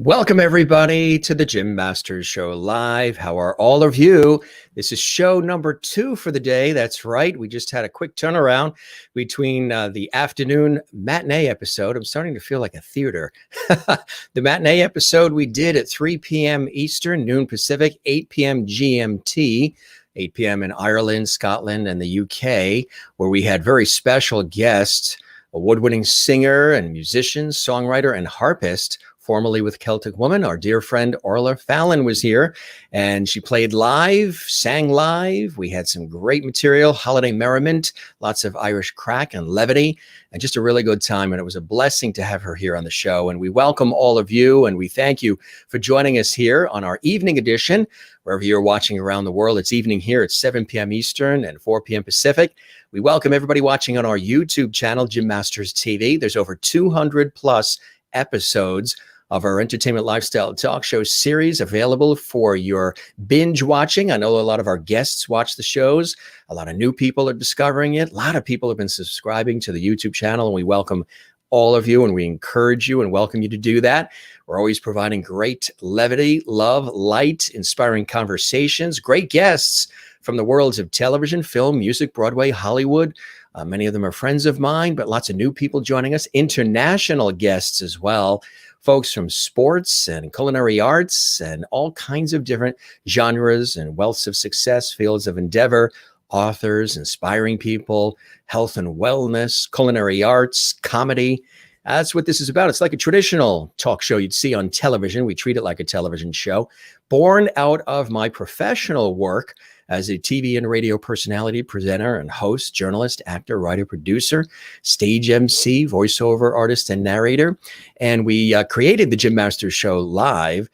Welcome, everybody, to the Jim Masters Show Live. How are all of you? This is show number 2 for the day. That's right. We just had a quick turnaround between the afternoon matinee episode. I'm starting to feel like a theater. The matinee episode we did at 3 p.m. Eastern, noon Pacific, 8 p.m. GMT. 8 p.m. in Ireland, Scotland, and the UK, where we had very special guests, award-winning singer and musician, songwriter, and harpist, formerly with Celtic Woman. Our dear friend Orla Fallon was here, and she played live, sang live. We had some great material, holiday merriment, lots of Irish crack and levity, and just a really good time. And it was a blessing to have her here on the show. And we welcome all of you, and we thank you for joining us here on our evening edition. Wherever you're watching around the world, it's evening here at 7 p.m. Eastern and 4 p.m. Pacific. We welcome everybody watching on our YouTube channel, Jim Masters TV. There's over 200 plus episodes of our entertainment lifestyle talk show series available for your binge watching. I know a lot of our guests watch the shows. A lot of new people are discovering it. A lot of people have been subscribing to the YouTube channel, and we welcome all of you, and we encourage you and welcome you to do that. We're always providing great levity, love, light, inspiring conversations, great guests from the worlds of television, film, music, Broadway, Hollywood. Many of them are friends of mine, but lots of new people joining us, international guests as well. Folks from sports and culinary arts and all kinds of different genres and wealths of success, fields of endeavor, authors, inspiring people, health and wellness, culinary arts, comedy. That's what this is about. It's like a traditional talk show you'd see on television. We treat it like a television show, born out of my professional work as a TV and radio personality, presenter, and host, journalist, actor, writer, producer, stage MC, voiceover artist, and narrator. And we created the Jim Masters Show Live.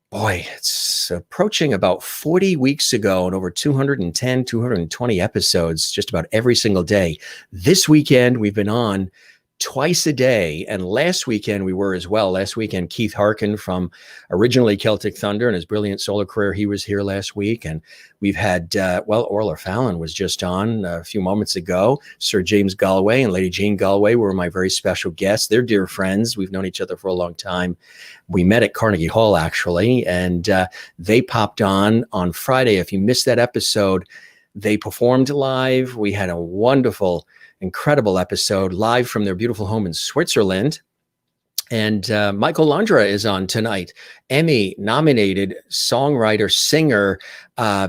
Boy, it's approaching about 40 weeks ago, and over 210, 220 episodes just about every single day. This weekend, we've been on twice a day. And last weekend we were as well. Last weekend, Keith Harkin from originally Celtic Thunder and his brilliant solo career, he was here last week. And we've had, Orla Fallon was just on a few moments ago. Sir James Galway and Lady Jane Galway were my very special guests. They're dear friends. We've known each other for a long time. We met at Carnegie Hall, actually, and they popped on Friday. If you missed that episode, they performed live. We had a wonderful, incredible episode live from their beautiful home in Switzerland. And Michael Londra is on tonight. Emmy-nominated songwriter, singer,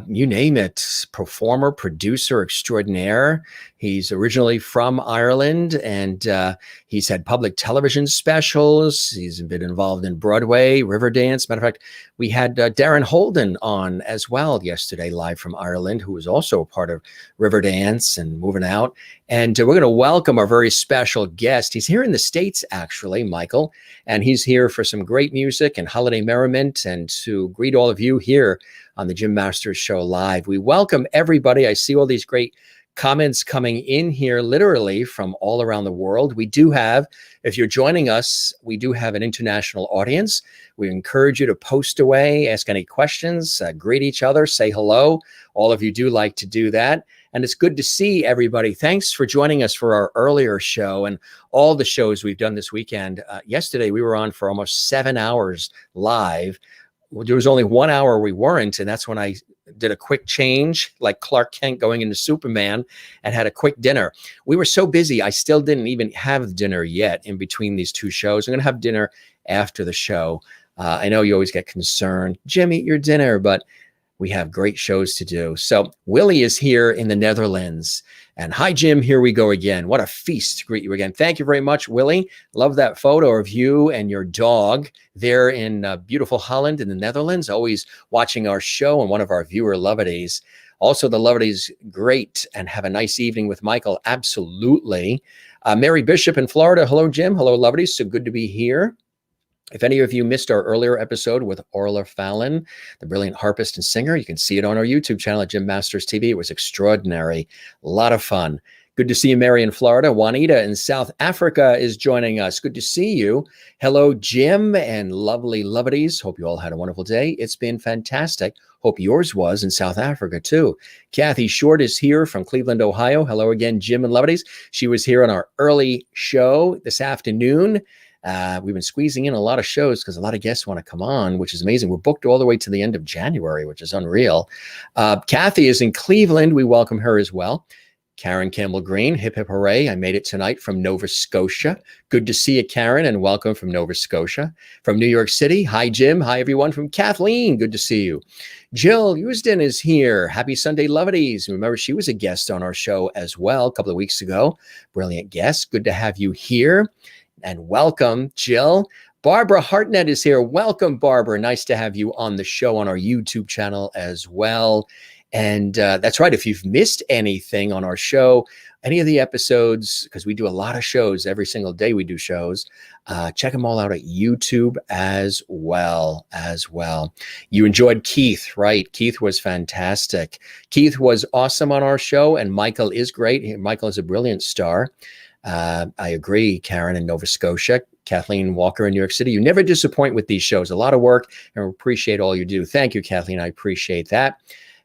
you name it, performer, producer extraordinaire. He's originally from Ireland, and he's had public television specials. He's been involved in Broadway, Riverdance. Matter of fact, we had Darren Holden on as well yesterday, live from Ireland, who was also a part of Riverdance and Moving Out. And we're going to welcome our very special guest. He's here in the States, actually, Michael, and he's here for some great music and holiday merriment and to greet all of you here on the Jim Masters Show Live. We welcome everybody. I see all these great comments coming in here, literally from all around the world. We do have, if you're joining us, we do have an international audience. We encourage you to post away, ask any questions, greet each other, say hello. All of you do like to do that. And it's good to see everybody. Thanks for joining us for our earlier show and all the shows we've done this weekend. Yesterday, we were on for almost 7 hours live. There was only 1 hour we weren't, and that's when I did a quick change, like Clark Kent going into Superman, and had a quick dinner. We were so busy, I still didn't even have dinner yet in between these two shows. I'm going to have dinner after the show. I know you always get concerned, Jim, eat your dinner, but we have great shows to do. So Willie is here in the Netherlands. And hi, Jim, here we go again. What a feast to greet you again. Thank you very much, Willie. Love that photo of you and your dog there in beautiful Holland in the Netherlands, always watching our show and one of our viewer lovities. Also, the lovities, great, and have a nice evening with Michael. Absolutely. Mary Bishop in Florida. Hello, Jim. Hello, lovities. So good to be here. If any of you missed our earlier episode with Orla Fallon, the brilliant harpist and singer, you can see it on our YouTube channel at Jim Masters TV. It was extraordinary. A lot of fun. Good to see you, Mary, in Florida. Juanita in South Africa is joining us. Good to see you. Hello, Jim and lovely lovities. Hope you all had a wonderful day. It's been fantastic. Hope yours was in South Africa, too. Kathy Short is here from Cleveland, Ohio. Hello again, Jim and lovities. She was here on our early show this afternoon. We've been squeezing in a lot of shows because a lot of guests want to come on, which is amazing. We're booked all the way to the end of January, which is unreal. Kathy is in Cleveland. We welcome her as well. Karen Campbell Green, hip hip hooray. I made it tonight from Nova Scotia. Good to see you, Karen, and welcome from Nova Scotia. From New York City, hi, Jim. Hi, everyone. From Kathleen, good to see you. Jill Houston is here. Happy Sunday, Lovities. Remember, she was a guest on our show as well a couple of weeks ago. Brilliant guest. Good to have you here. And welcome, Jill. Barbara Hartnett is here. Welcome, Barbara. Nice to have you on the show on our YouTube channel as well. And that's right. If you've missed anything on our show, any of the episodes, because we do a lot of shows every single day, we do shows, check them all out at YouTube as well. You enjoyed Keith, right? Keith was fantastic. Keith was awesome on our show, and Michael is great. Michael is a brilliant star. I agree, Karen in Nova Scotia. Kathleen Walker in New York City. You never disappoint with these shows. A lot of work, and we appreciate all you do. Thank you, Kathleen. I appreciate that.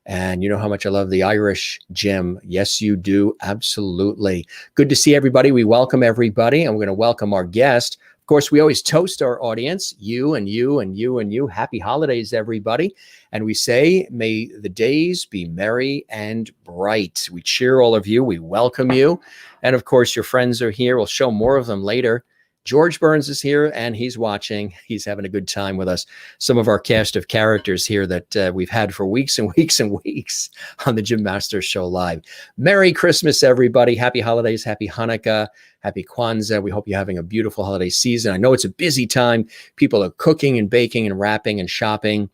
And you know how much I love the Irish, Jim. Yes, you do. Absolutely. Good to see everybody. We welcome everybody, and we're going to welcome our guest. Of course, we always toast our audience, you and you and you and you. Happy holidays, everybody. And we say, may the days be merry and bright. We cheer all of you. We welcome you. And of course, your friends are here. We'll show more of them later. George Burns is here, and he's watching. He's having a good time with us. Some of our cast of characters here that we've had for weeks and weeks and weeks on the Jim Masters Show Live. Merry Christmas, everybody. Happy holidays. Happy Hanukkah. Happy Kwanzaa. We hope you're having a beautiful holiday season. I know it's a busy time. People are cooking and baking and wrapping and shopping.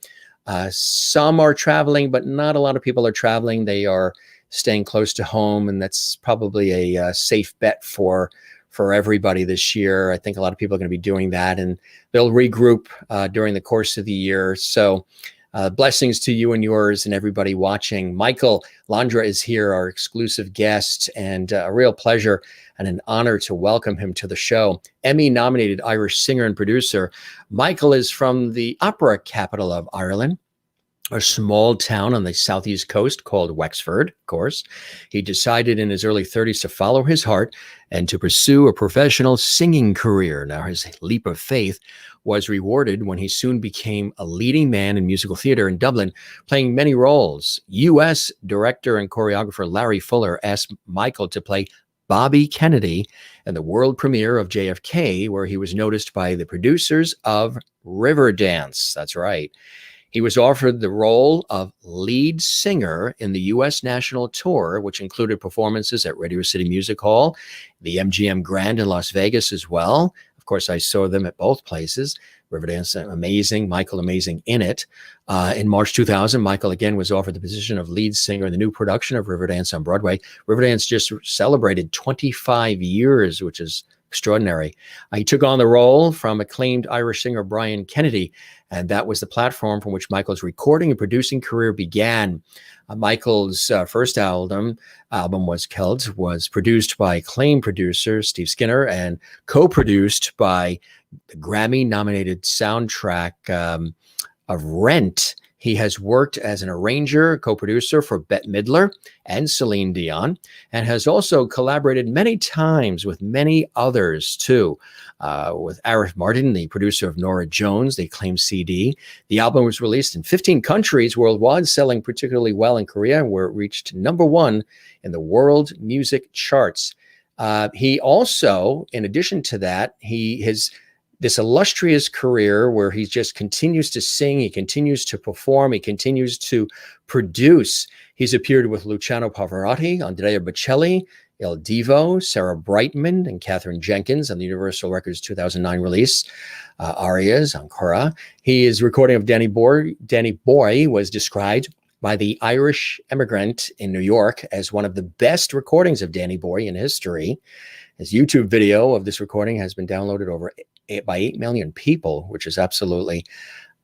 Some are traveling, but not a lot of people are traveling. They are staying close to home, and that's probably a safe bet for everybody this year. I think a lot of people are going to be doing that, and they'll regroup during the course of the year. So blessings to you and yours and everybody watching. Michael Londra is here, our exclusive guest, and a real pleasure and an honor to welcome him to the show. Emmy-nominated Irish singer and producer. Michael is from the opera capital of Ireland, a small town on the southeast coast called Wexford, of course. He decided in his early 30s to follow his heart and to pursue a professional singing career. Now, his leap of faith was rewarded when he soon became a leading man in musical theater in Dublin, playing many roles. U.S. director and choreographer Larry Fuller asked Michael to play Bobby Kennedy in the world premiere of JFK, where he was noticed by the producers of Riverdance. That's right. He was offered the role of lead singer in the U.S. national tour, which included performances at Radio City Music Hall, the MGM Grand in Las Vegas as well. Of course, I saw them at both places. Riverdance, amazing. Michael, amazing in it. In March 2000, Michael again was offered the position of lead singer in the new production of Riverdance on Broadway. Riverdance just celebrated 25 years, which is extraordinary. He took on the role from acclaimed Irish singer Brian Kennedy, and that was the platform from which Michael's recording and producing career began. Michael's first album was produced by acclaimed producer Steve Skinner and co-produced by the Grammy-nominated soundtrack of Rent. He has worked as an arranger, co-producer for Bette Midler and Celine Dion, and has also collaborated many times with many others too. With Arif Martin, the producer of Norah Jones, the acclaimed CD. The album was released in 15 countries worldwide, selling particularly well in Korea, where it reached #1 in the world music charts. He also, in addition to that, he has this illustrious career where he just continues to sing, he continues to perform, he continues to produce. He's appeared with Luciano Pavarotti, Andrea Bocelli, Il Divo, Sarah Brightman, and Katherine Jenkins on the Universal Records 2009 release, Arias, Ancora. His recording of Danny Boy was described by the Irish immigrant in New York as one of the best recordings of Danny Boy in history. His YouTube video of this recording has been downloaded by 8 million people, which is absolutely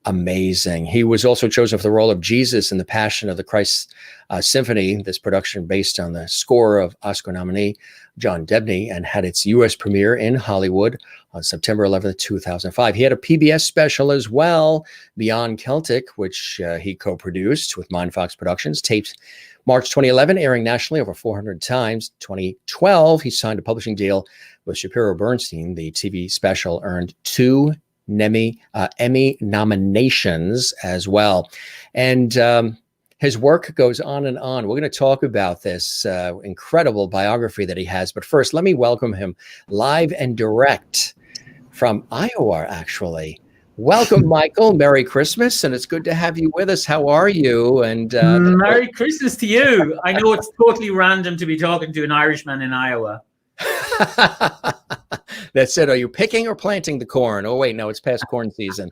Amazing. He was also chosen for the role of Jesus in The Passion of the Christ Symphony, this production based on the score of Oscar nominee John Debney, and had its U.S. premiere in Hollywood on September 11th, 2005. He had a PBS special as well, Beyond Celtic, which he co-produced with Mindfox Productions, taped March 2011, airing nationally over 400 times. 2012, he signed a publishing deal with Shapiro Bernstein. The TV special earned 2 Emmy nominations as well. And his work goes on and on. We're going to talk about this incredible biography that he has. But first, let me welcome him live and direct from Iowa, actually. Welcome, Michael. Merry Christmas. And it's good to have you with us. How are you? And Merry Christmas to you. I know it's totally random to be talking to an Irishman in Iowa. That's it. Are you picking or planting the corn? Oh, wait, no, it's past corn season.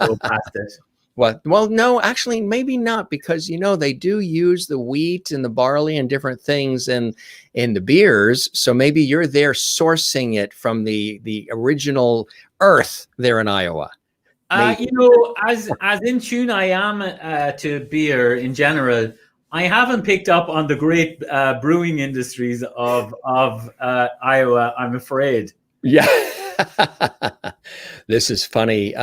Go past it. Well, no, actually, maybe not, because, they do use the wheat and the barley and different things in the beers. So maybe you're there sourcing it from the original earth there in Iowa. As in tune I am to beer in general, I haven't picked up on the great brewing industries of Iowa, I'm afraid. Yeah. This is funny.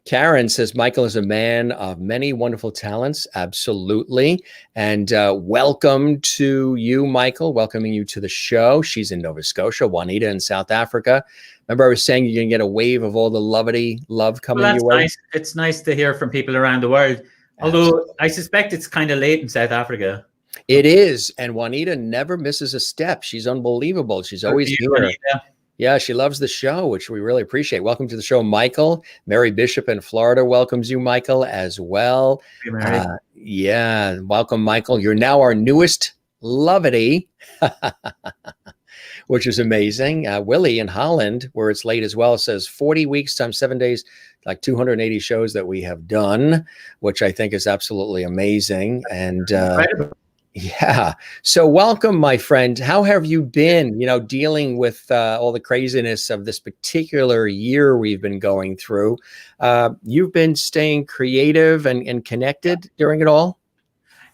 Karen says, Michael is a man of many wonderful talents. Absolutely. And welcome to you, Michael, welcoming you to the show. She's in Nova Scotia, Juanita in South Africa. Remember I was saying you're going to get a wave of all the love coming your way? Nice. It's nice to hear from people around the world. Although I suspect it's kind of late in South Africa. It is. And Juanita never misses a step. She's unbelievable. She's always here. Juanita. Yeah, she loves the show, which we really appreciate. Welcome to the show, Michael. Mary Bishop in Florida welcomes you, Michael, as well. Hey, Mary. Yeah, welcome, Michael. You're now our newest lovety, which is amazing. Willie in Holland, where it's late as well, says 40 weeks times 7 days, like 280 shows that we have done, which I think is absolutely amazing. And yeah. So welcome, my friend. How have you been, dealing with all the craziness of this particular year we've been going through? You've been staying creative and connected during it all?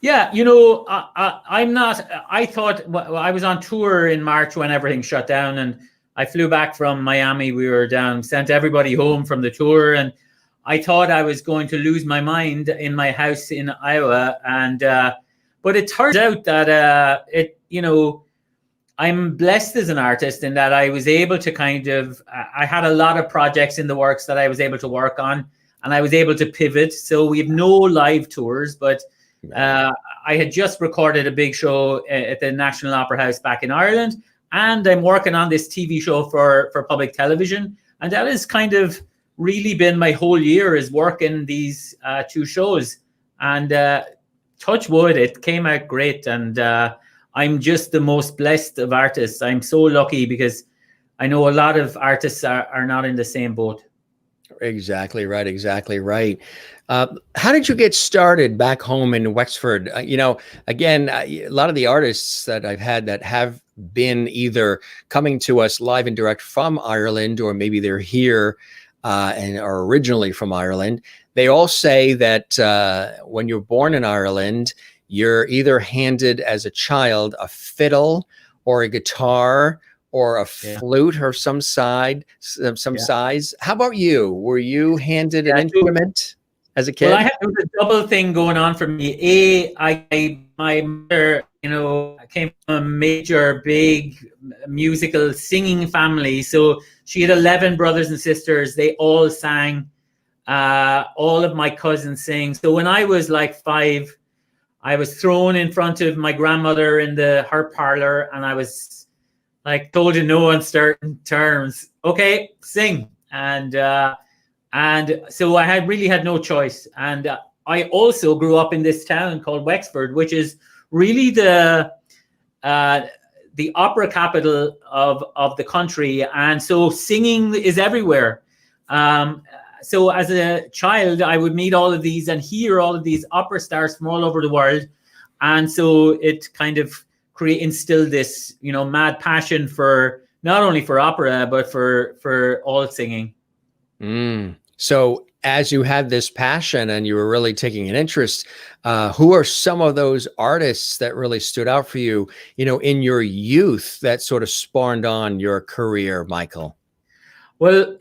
Yeah. I'm not, I thought, well, I was on tour in March when everything shut down, and I flew back from Miami. We were down, sent everybody home from the tour, and I thought I was going to lose my mind in my house in Iowa. And, but it turns out that I'm blessed as an artist in that I was able to I had a lot of projects in the works that I was able to work on, and I was able to pivot. So we have no live tours, but I had just recorded a big show at the National Opera House back in Ireland, and I'm working on this TV show for public television. And that has kind of really been my whole year, is working these 2 shows. And touch wood, it came out great, and I'm just the most blessed of artists. I'm so lucky because I know a lot of artists are not in the same boat. Exactly right. How did you get started back home in Wexford? Again, a lot of the artists that I've had that have been either coming to us live and direct from Ireland, or maybe they're here and are originally from Ireland, they all say that when you're born in Ireland, you're either handed as a child a fiddle or a guitar or a flute or some size. How about you? Were you handed an instrument as a kid? Well, there was a double thing going on for me. My mother, came from a major, big musical singing family. So she had 11 brothers and sisters. They all sang. All of my cousins sing. So when I was like 5, I was thrown in front of my grandmother in her parlor, and I was like told in no uncertain terms, okay, sing. And so I really had no choice. And I also grew up in this town called Wexford, which is really the opera capital of the country. And so singing is everywhere. So as a child, I would meet all of these and hear all of these opera stars from all over the world. And so it kind of instilled this, mad passion for not only for opera, but for all singing. So as you had this passion and you were really taking an interest, who are some of those artists that really stood out for you, in your youth that sort of spawned on your career, Michael? Well,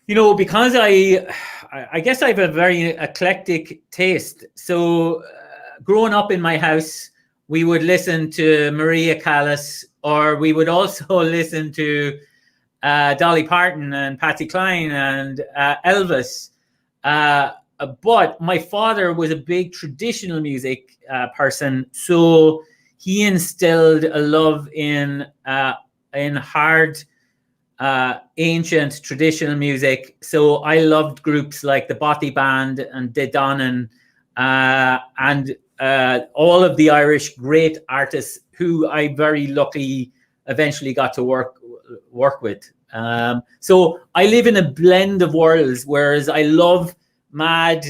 because I guess I have a very eclectic taste. So growing up in my house, we would listen to Maria Callas, or we would also listen to Dolly Parton and Patsy Cline and Elvis. But my father was a big traditional music person, so he instilled a love in hard, ancient traditional music. So I loved groups like the Bothy Band and De Donnan, and all of the Irish great artists who I very luckily eventually got to work with. So I live in a blend of worlds, whereas I love mad,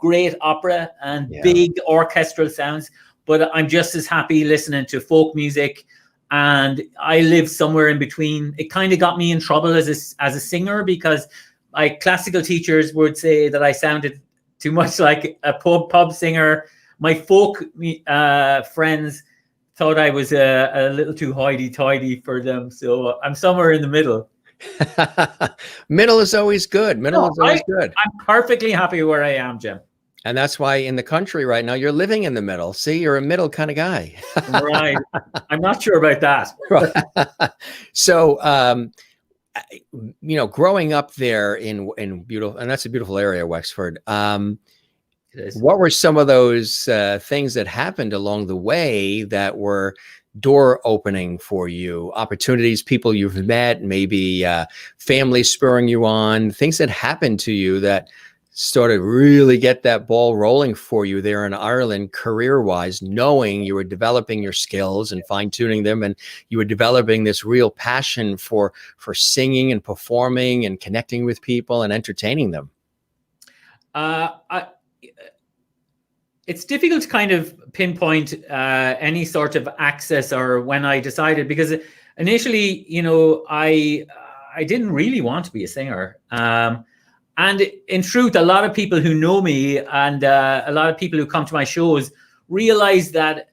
great opera and big orchestral sounds, but I'm just as happy listening to folk music, and I live somewhere in between. It kind of got me in trouble as a singer, because my classical teachers would say that I sounded too much like a pub singer. My folk friends thought I was a little too hoity-toity for them, so I'm somewhere in the middle. Middle is always good. Middle is always good. I'm perfectly happy where I am, Jim. And that's why in the country right now, you're living in the middle. See, you're a middle kind of guy. Right. I'm not sure about that. Right. So, growing up there in beautiful, and that's a beautiful area, Wexford. What were some of those things that happened along the way that were door opening for you? Opportunities, people you've met, maybe family spurring you on, things that happened to you that started really get that ball rolling for you there in Ireland, career-wise, knowing you were developing your skills and fine-tuning them, and you were developing this real passion for singing and performing and connecting with people and entertaining them? It's difficult to kind of pinpoint any sort of access or when I decided, because initially, I didn't really want to be a singer. And in truth, a lot of people who know me and a lot of people who come to my shows realize that,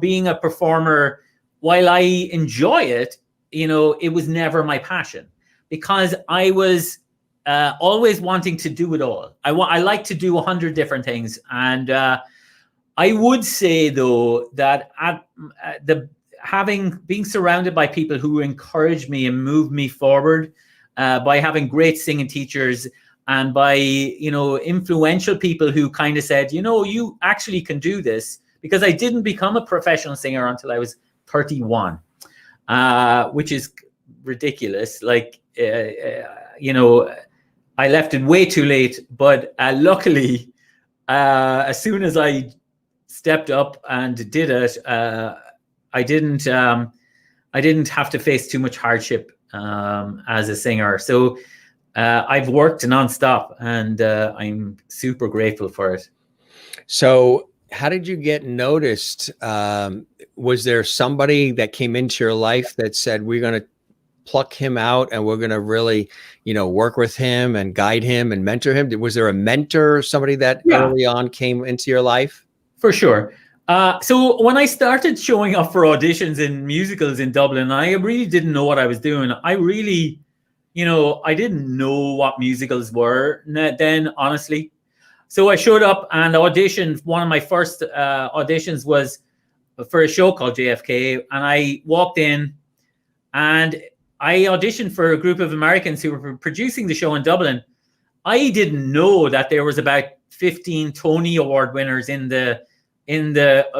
being a performer, while I enjoy it, it was never my passion, because I was always wanting to do it all. I like to do 100 different things. And I would say, though, that being surrounded by people who encouraged me and moved me forward, by having great singing teachers and by, influential people who kind of said, you actually can do this, because I didn't become a professional singer until I was 31, which is ridiculous. Like, I left it way too late, but luckily, as soon as I stepped up and did it, I didn't have to face too much hardship as a singer. So I've worked nonstop, and I'm super grateful for it. So how did you get noticed? Was there somebody that came into your life that said, we're going to pluck him out and we're going to really, work with him and guide him and mentor him? Was there a mentor, somebody that early on came into your life? For sure. So when I started showing up for auditions in musicals in Dublin, I really didn't know what I was doing. I really, I didn't know what musicals were then, honestly. So I showed up and auditioned. One of my first auditions was for a show called JFK. And I walked in and I auditioned for a group of Americans who were producing the show in Dublin. I didn't know that there was about 15 Tony Award winners in a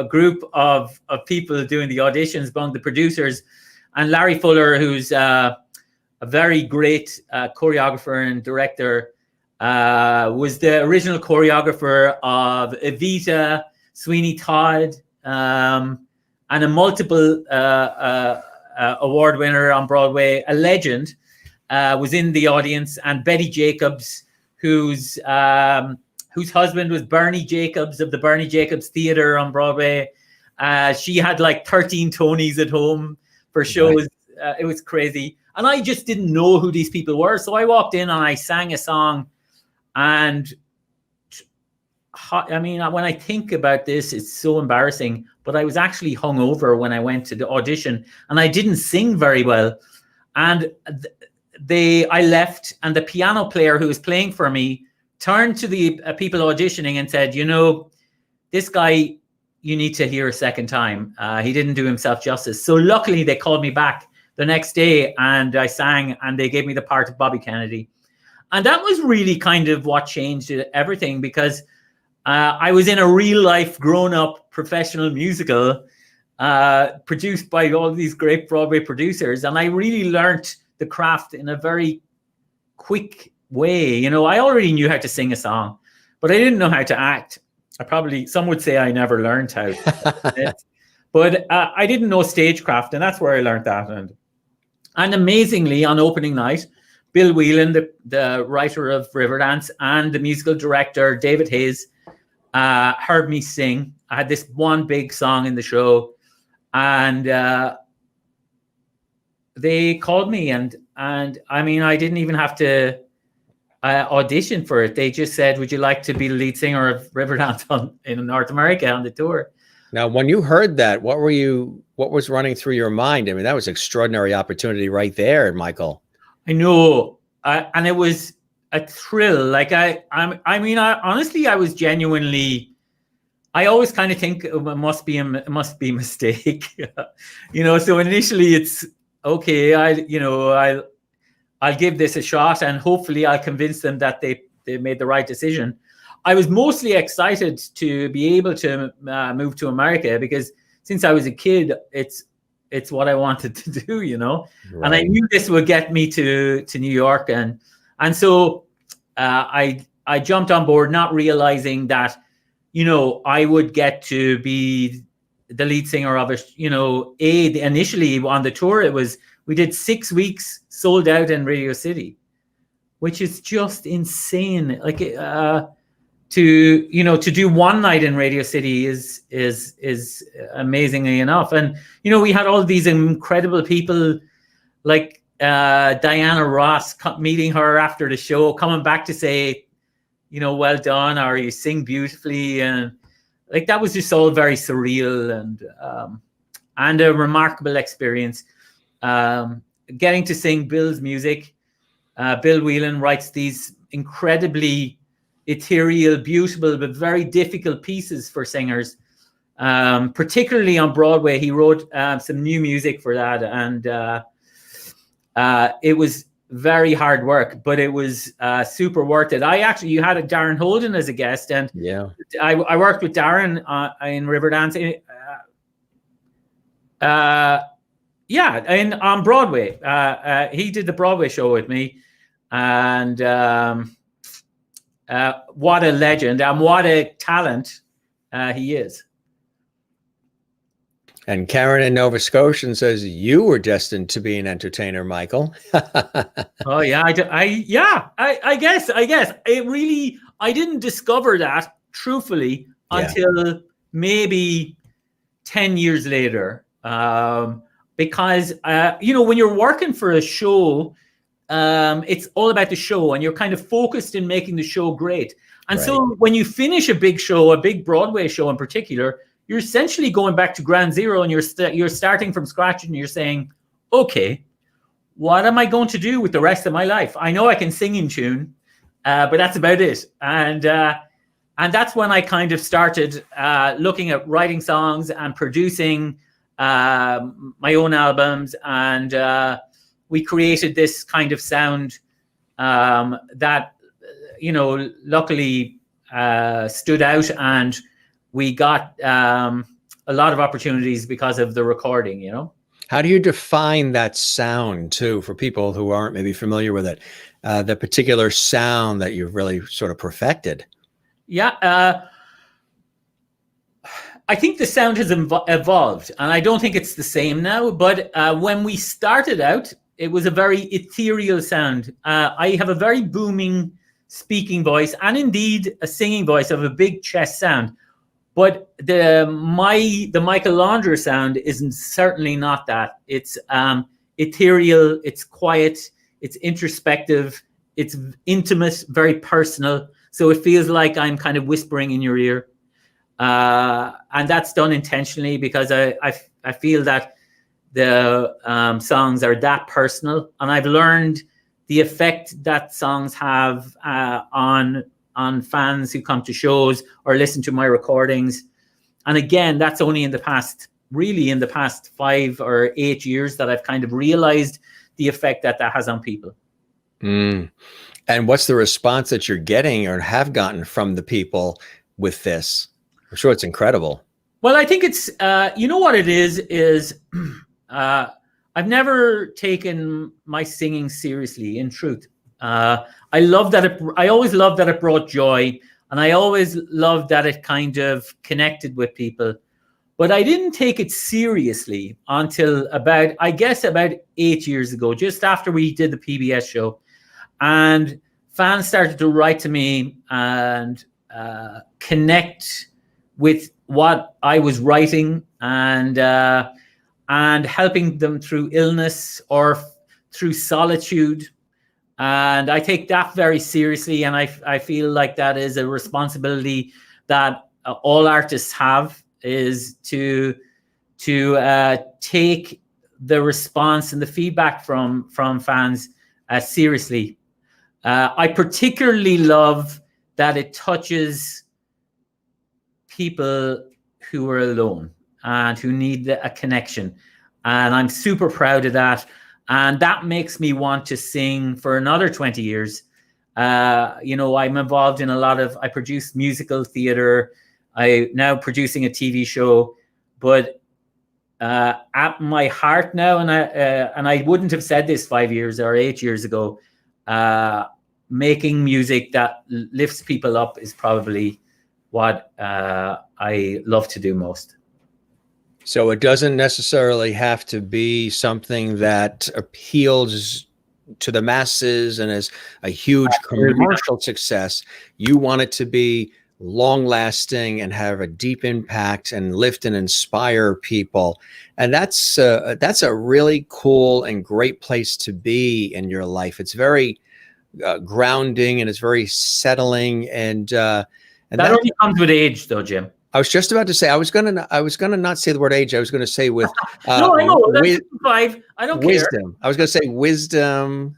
group of people doing the auditions among the producers. And Larry Fuller, who's a very great choreographer and director, was the original choreographer of Evita, Sweeney Todd, and a multiple award winner on Broadway, a legend, was in the audience. And Betty Jacobs, whose husband was Bernie Jacobs of the Bernie Jacobs Theatre on Broadway. She had like 13 Tonys at home for shows. It was crazy. And I just didn't know who these people were. So I walked in and I sang a song And I mean, when I think about this, it's so embarrassing, but I was actually hungover when I went to the audition, and I didn't sing very well. And I left, and the piano player who was playing for me turned to the people auditioning and said, you know, this guy, you need to hear a second time. He didn't do himself justice. So luckily they called me back the next day, and I sang, and they gave me the part of Bobby Kennedy. And that was really kind of what changed everything, because I was in a real life grown up professional musical produced by all these great Broadway producers. And I really learned the craft in a very quick way. You know, I already knew how to sing a song, but I didn't know how to act. Some would say I never learned how. But I didn't know stagecraft, and that's where I learned that. And amazingly, on opening night, Bill Whelan, the writer of Riverdance, and the musical director, David Hayes, heard me sing. I had this one big song in the show, and they called me, and I mean, I didn't even have to audition for it. They just said, would you like to be the lead singer of Riverdance in North America on the tour? Now, when you heard that, what was running through your mind? I mean, that was an extraordinary opportunity right there, Michael. I know. And it was a thrill. Like honestly, I was genuinely, I always kind of think it must be a mistake, you know. So initially it's okay. I'll give this a shot, and hopefully I'll convince them that they made the right decision. I was mostly excited to be able to move to America, because since I was a kid, it's what I wanted to do, you know. Right. And I knew this would get me to New York, and so I jumped on board, not realizing that, you know, I would get to be the lead singer of it. You know, initially on the tour, we did 6 weeks sold out in Radio City, which is just insane. Like to do one night in Radio City is amazingly enough. And, you know, we had all these incredible people like Diana Ross meeting her after the show, coming back to say, you know, well done, or you sing beautifully. And like, that was just all very surreal and a remarkable experience. Getting to sing Bill's music. Bill Whelan writes these incredibly ethereal, beautiful, but very difficult pieces for singers. Particularly on Broadway, he wrote some new music for that, and it was very hard work, but it was super worth it. You had a Darren Holden as a guest, and yeah, I worked with Darren in Riverdance. And on Broadway, he did the Broadway show with me, and what a legend and what a talent he is. And Karen in Nova Scotian says you were destined to be an entertainer, Michael. Oh yeah, I guess it really, I didn't discover that truthfully until maybe 10 years later, because you know, when you're working for a show, it's all about the show, and you're kind of focused in making the show great. And so when you finish a big show, a big Broadway show in particular, you're essentially going back to ground zero, and you're starting from scratch, and you're saying, okay, what am I going to do with the rest of my life? I know I can sing in tune, but that's about it. And that's when I kind of started looking at writing songs and producing my own albums, and we created this kind of sound that, you know, luckily stood out, and we got a lot of opportunities because of the recording, you know. How do you define that sound too, for people who aren't maybe familiar with it, the particular sound that you've really sort of perfected? Yeah, I think the sound has evolved, and I don't think it's the same now, but when we started out, it was a very ethereal sound. I have a very booming speaking voice, and indeed a singing voice of a big chest sound. But the Michael Londra sound isn't certainly not that. It's ethereal, it's quiet, it's introspective, it's intimate, very personal. So it feels like I'm kind of whispering in your ear. And that's done intentionally because I feel that the songs are that personal, and I've learned the effect that songs have on fans who come to shows or listen to my recordings. And again, that's only in the past 5 or 8 years that I've kind of realized the effect that has on people. Mm. And what's the response that you're getting or have gotten from the people with this? I'm sure it's incredible. Well, I think it's, you know what it is I've never taken my singing seriously, in truth. I always loved that it brought joy, and I always loved that it kind of connected with people. But I didn't take it seriously until about 8 years ago, just after we did the PBS show. And fans started to write to me and connect with what I was writing and helping them through illness or through solitude. And I take that very seriously. And I feel like that is a responsibility that all artists have, is to take the response and the feedback from fans seriously. I particularly love that it touches people who are alone and who need a connection. And I'm super proud of that. And that makes me want to sing for another 20 years. I'm involved in I produce musical theater. I'm now producing a TV show, but at my heart now, and I wouldn't have said this 5 years or 8 years ago, making music that lifts people up is probably what I love to do most. So it doesn't necessarily have to be something that appeals to the masses and is a huge commercial success. You want it to be long lasting and have a deep impact and lift and inspire people. And that's a really cool and great place to be in your life. It's very grounding, and it's very settling. And that only comes with age, though, Jim. I was just about to say, I was gonna not say the word age. I was gonna say with no, I know that's 5. I don't wisdom. care. I was gonna say wisdom.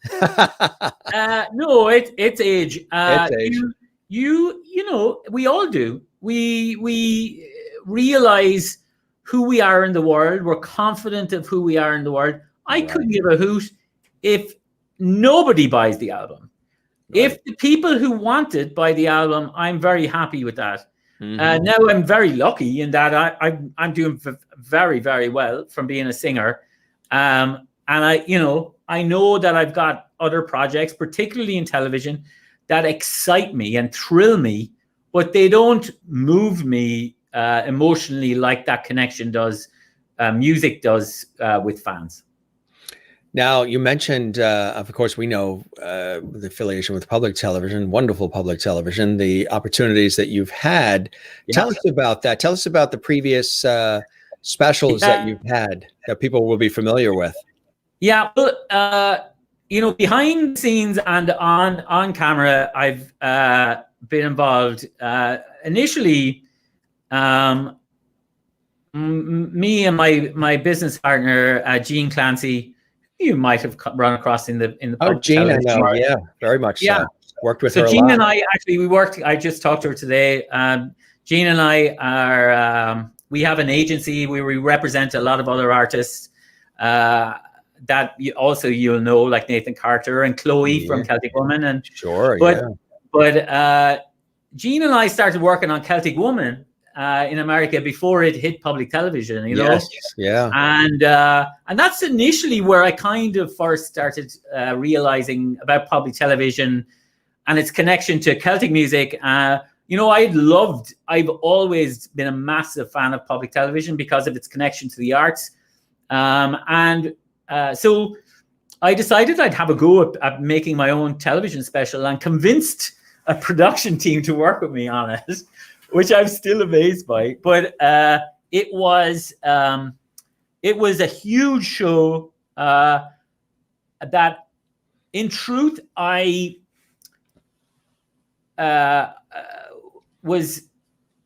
No, it's age. It's age. You know, we all do. We realize who we are in the world. We're confident of who we are in the world. I couldn't give a hoot if nobody buys the album. Right. If the people who want it buy the album, I'm very happy with that. Mm-hmm. Now I'm very lucky in that I'm doing very, very well from being a singer. And I know that I've got other projects, particularly in television, that excite me and thrill me, but they don't move me emotionally like that connection does, music does with fans. Now, you mentioned, of course, we know the affiliation with public television, wonderful public television, the opportunities that you've had. Yeah. Tell us about that. Tell us about the previous specials that you've had that people will be familiar with. Yeah, well, behind the scenes and on camera, I've been involved. Initially, me and my business partner, Gene Clancy, you might have run across in the Gene, I know, yeah, very much. Yeah, so. Worked with her. So Gene and I we worked. I just talked to her today. Gene and I are we have an agency where we represent a lot of other artists that you'll know, like Nathan Carter and Chloe from Celtic Woman, and but Gene and I started working on Celtic Woman in America before it hit public television, you know. Yes, yeah. And that's initially where I kind of first started realizing about public television and its connection to Celtic music. I've always been a massive fan of public television because of its connection to the arts. So I decided I'd have a go at making my own television special, and convinced a production team to work with me on it, which I'm still amazed by. But it was a huge show that, in truth, I was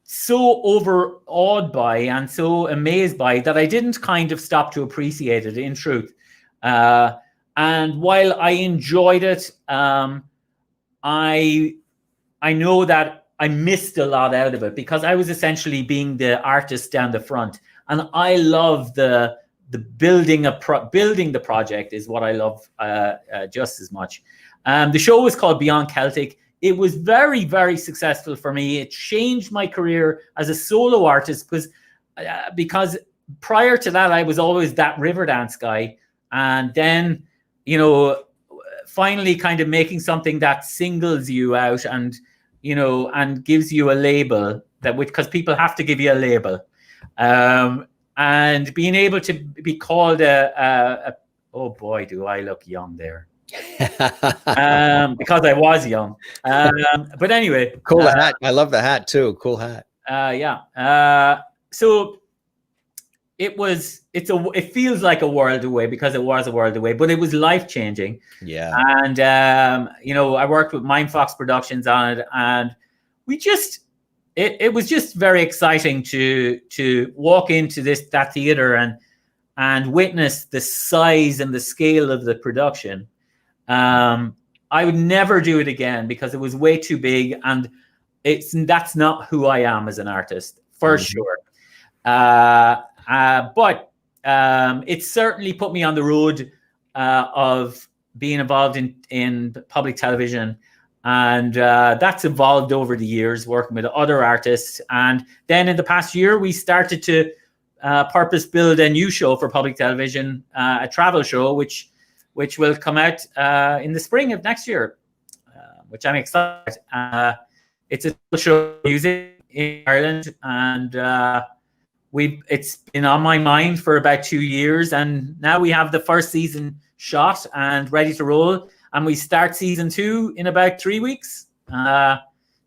so overawed by and so amazed by that I didn't kind of stop to appreciate it, in truth. And while I enjoyed it, I know that I missed a lot out of it because I was essentially being the artist down the front, and I love the building the project is what I love just as much. The show was called Beyond Celtic. It was very, very successful for me. It changed my career as a solo artist because prior to that, I was always that Riverdance guy. And then, finally kind of making something that singles you out and, and gives you a label because people have to give you a label. And being able to be called oh boy, do I look young there. Because I was young. But anyway. Cool hat. I love the hat too. Cool hat. Yeah. So it feels like a world away because it was a world away, but it was life-changing. Yeah. And I worked with Mindfox Productions on it, and it was just very exciting to walk into that theater and witness the size and the scale of the production. I would never do it again because it was way too big, and that's not who I am as an artist, for sure. But it certainly put me on the road of being involved in public television, and that's evolved over the years, working with other artists. And then in the past year, we started to purpose build a new show for public television, a travel show, which will come out in the spring of next year, which I'm excited. It's a show of music in Ireland, and it's been on my mind for about 2 years, and now we have the first season shot and ready to roll, and we start season 2 in about 3 weeks. And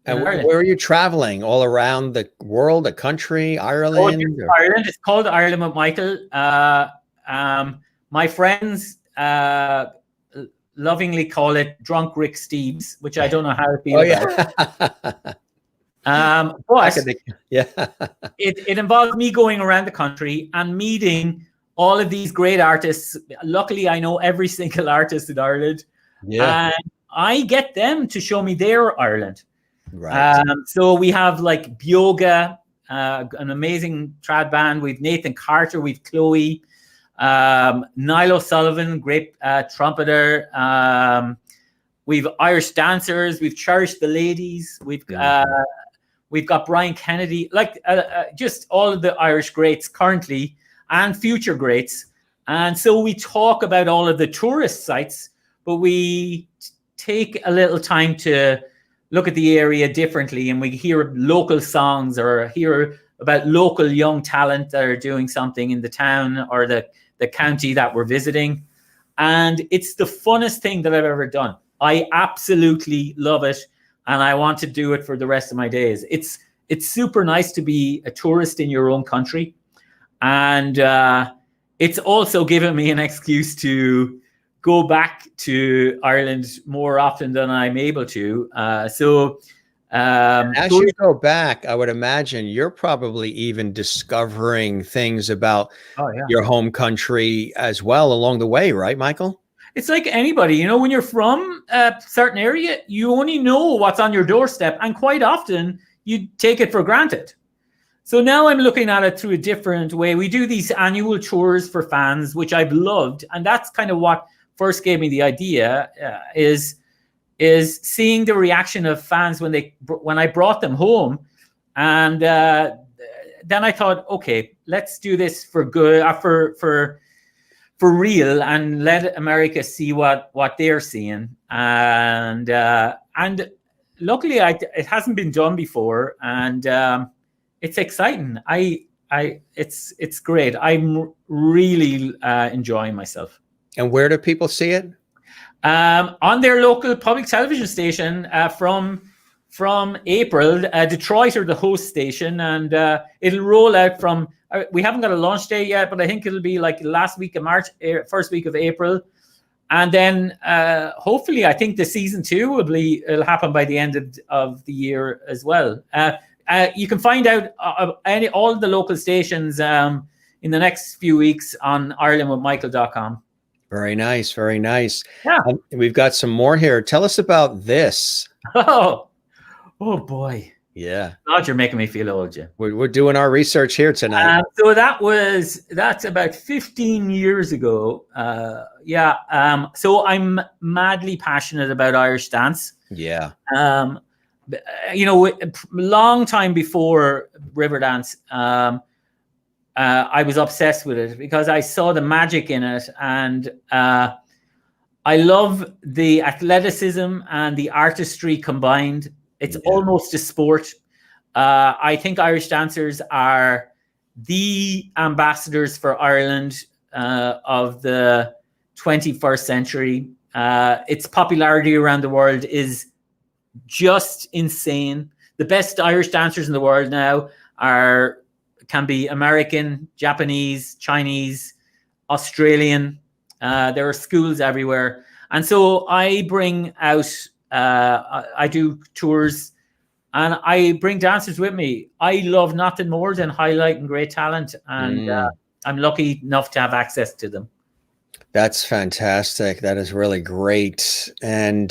where are you traveling? All around the world, the country, Ireland? Ireland. It's called Ireland with Michael. My friends lovingly call it Drunk Rick Steves, which I don't know how to feel about. But it involves me going around the country and meeting all of these great artists. Luckily, I know every single artist in Ireland, and I get them to show me their Ireland. Right. So we have like Bioga, an amazing trad band. We've Nathan Carter, we've Chloe, Niall O'Sullivan, great trumpeter. We've Irish dancers. We've Cherish the Ladies. We've got Brian Kennedy, just all of the Irish greats currently and future greats. And so we talk about all of the tourist sites, but we take a little time to look at the area differently, and we hear local songs or hear about local young talent that are doing something in the town or the county that we're visiting. And it's the funnest thing that I've ever done. I absolutely love it, and I want to do it for the rest of my days. It's super nice to be a tourist in your own country, and it's also given me an excuse to go back to Ireland more often than I'm able to. As you go back, I would imagine you're probably even discovering things about your home country as well along the way, right, Michael? It's like anybody, when you're from a certain area, you only know what's on your doorstep, and quite often you take it for granted. So now I'm looking at it through a different way. We do these annual tours for fans, which I've loved, and that's kind of what first gave me the idea, is seeing the reaction of fans when I brought them home. And then I thought, okay, let's do this for good, for real, and let America see what they're seeing. And luckily, it hasn't been done before, and it's exciting. It's great. I'm really enjoying myself. And where do people see it? On their local public television station from April. Detroit are the host station, and it'll roll out from. We haven't got a launch date yet, but I think it'll be like last week of March, first week of April. And then hopefully, I think the season 2 it'll happen by the end of the year as well. You can find out all the local stations in the next few weeks on IrelandWithMichael.com. Very nice. Very nice. Yeah. We've got some more here. Tell us about this. Oh boy. Yeah. God, you're making me feel old, Jim. We're doing our research here tonight. So that's about 15 years ago. So I'm madly passionate about Irish dance. Yeah. Long time before Riverdance, I was obsessed with it because I saw the magic in it, and I love the athleticism and the artistry combined. It's almost a sport. I think Irish dancers are the ambassadors for Ireland of the 21st century. Its popularity around the world is just insane. The best Irish dancers in the world now can be American, Japanese, Chinese, Australian. There are schools everywhere. And so I bring out, I do tours, and I bring dancers with me. I love nothing more than highlighting great talent, and I'm lucky enough to have access to them. That's fantastic. That is really great. And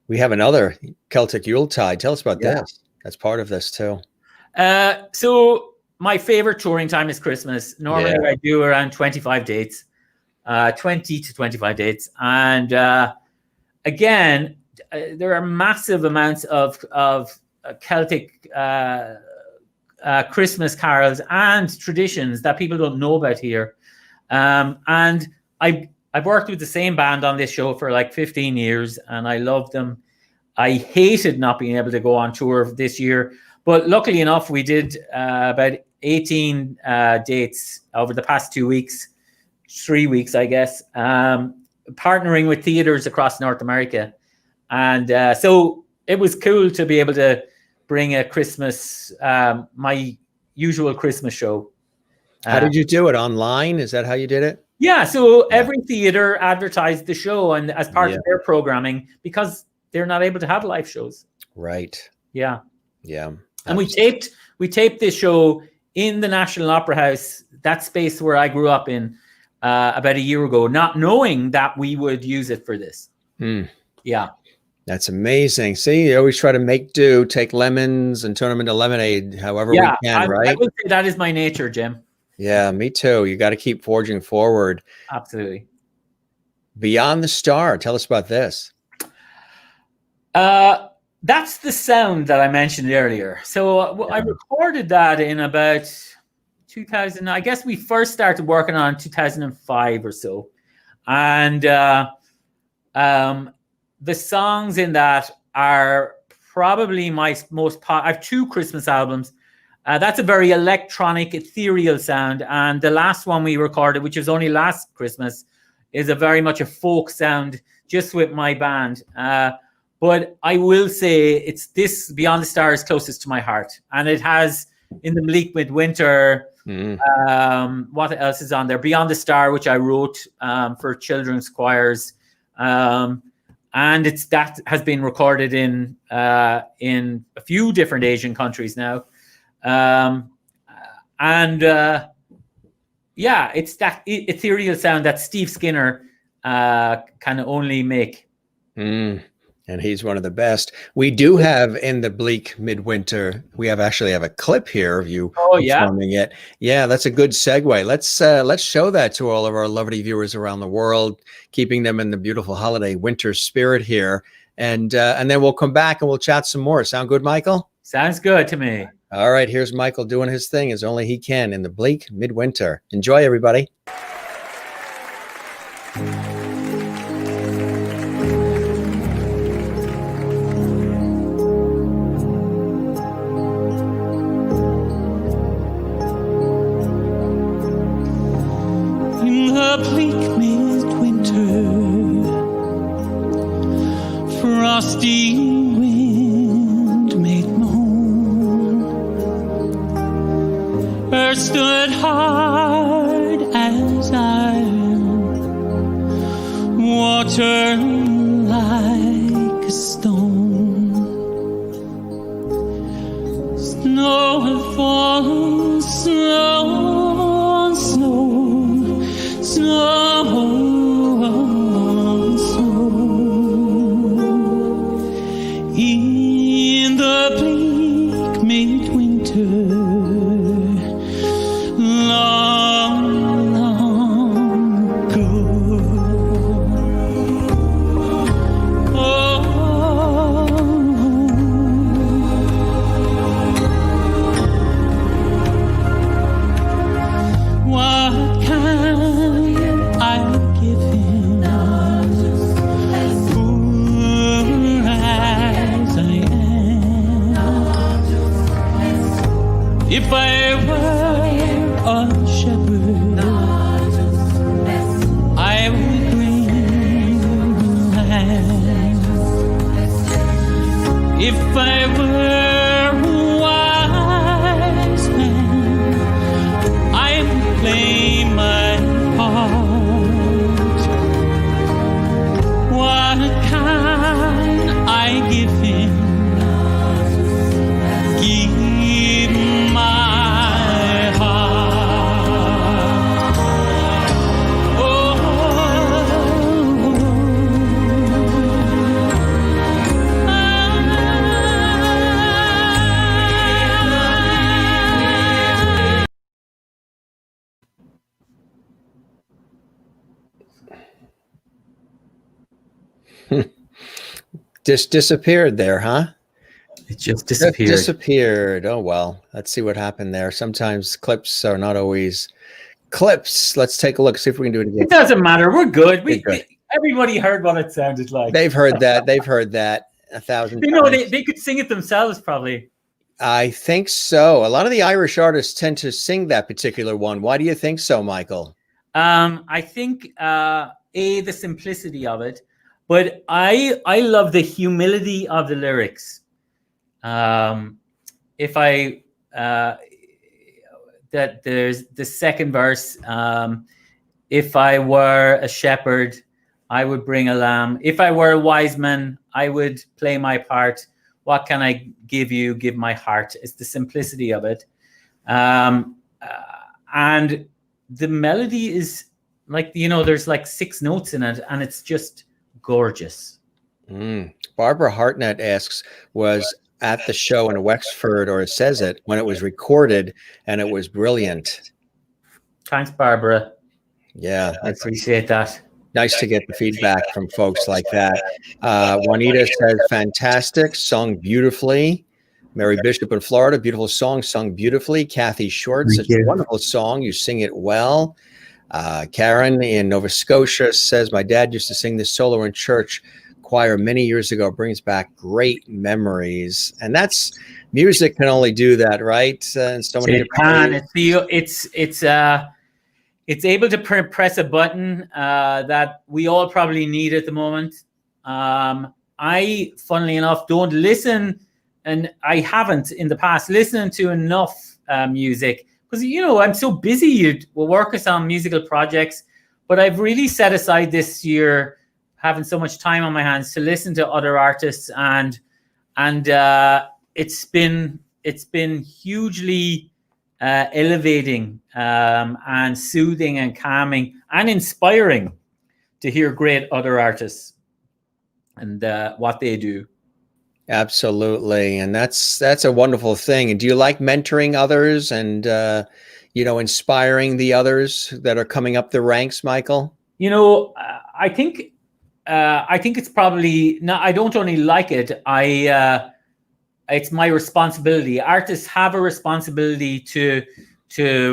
we have another Celtic Yuletide. Tell us about this. That's part of this too. So my favorite touring time is Christmas. Normally I do around 25 dates, 20 to 25 dates. And again, there are massive amounts of Celtic Christmas carols and traditions that people don't know about here. And I've worked with the same band on this show for like 15 years, and I love them. I hated not being able to go on tour this year, but luckily enough, we did about 18 dates over the past 2 weeks, 3 weeks, I guess, partnering with theaters across North America. And so it was cool to be able to bring a Christmas, my usual Christmas show. How did you do it? Online? Is that how you did it? Yeah. So every theater advertised the show and as part of their programming, because they're not able to have live shows. Right. Yeah. Yeah. And we taped this show in the National Opera House, that space where I grew up in, about a year ago, not knowing that we would use it for this. Yeah. That's amazing. See, you always try to make do, take lemons and turn them into lemonade, however we can, right? I would say that is my nature, Jim. Yeah, me too. You got to keep forging forward. Absolutely. Beyond the Star. Tell us about this. That's the sound that I mentioned earlier. So I recorded that in about 2000. I guess we first started working on 2005 or so. And the songs in that are probably my most I have 2 Christmas albums. That's a very electronic, ethereal sound. And the last one we recorded, which was only last Christmas, is a very much a folk sound, just with my band. But I will say it's this Beyond the Stars closest to my heart. And it has in the Bleak Midwinter, what else is on there? Beyond the Star, which I wrote for children's choirs. And that has been recorded in a few different Asian countries now. It's that ethereal sound that Steve Skinner can only make. And he's one of the best. We do have in the Bleak Midwinter, we actually have a clip here of you performing it. Yeah, that's a good segue. Let's show that to all of our lovely viewers around the world, keeping them in the beautiful holiday winter spirit here. And then we'll come back and we'll chat some more. Sound good, Michael? Sounds good to me. All right, here's Michael doing his thing as only he can in the Bleak Midwinter. Enjoy, everybody. In the bleak midwinter, frosty wind made moan. Earth stood hard as iron, turn like a stone. Snow will fall, snow, snow, snow, snow. In the bleak midwinter, long, long ago. What can I give him, poor as I am? If I were a shepherd, I would bring lamb. If I were a wise man, I would play my part. What can I give him? Give my heart. Oh, Just disappeared there, huh? It just Just disappeared. disappeared. Oh, well, let's see what happened there. Sometimes clips are not always clips. Let's take a look, see if we can do it again. It doesn't matter. We're good. We're good. Everybody heard what it sounded like. They've heard that. They've heard that 1,000 You know, times. they could sing it themselves, probably. I think so. A lot of the Irish artists tend to sing that particular one. Why do you think so, Michael? I think the simplicity of it, but I love the humility of the lyrics. If I that there's the second verse. If I were a shepherd, I would bring a lamb. If I were a wise man, I would play my part. What can I give you? Give my heart. It's the simplicity of it. And the melody is like, you know, there's like 6 notes in it, and it's just gorgeous. Barbara Hartnett asks, was at the show in Wexford, or it says it, when it was recorded, and it was brilliant. Thanks, Barbara. Yeah, I appreciate that. nice to get the feedback from folks like that. Juanita says, fantastic, sung beautifully. Mary Bishop in Florida, beautiful song, sung beautifully. Kathy Short, such a wonderful song. You sing it well. Karen in Nova Scotia says, my dad used to sing this solo in church choir many years ago. Brings back great memories. And that's, music can only do that, right? And so many it's able to press a button that we all probably need at the moment. I, funnily enough, don't listen, and I haven't in the past listened to enough music, because, you know, I'm so busy with working on musical projects, but I've really set aside this year, having so much time on my hands, to listen to other artists, and it's been hugely elevating and soothing and calming and inspiring to hear great other artists and what they do. Absolutely. And that's a wonderful thing. And do you like mentoring others and, inspiring the others that are coming up the ranks, Michael? You know, I think it's probably not, I don't only like it. It's my responsibility. Artists have a responsibility to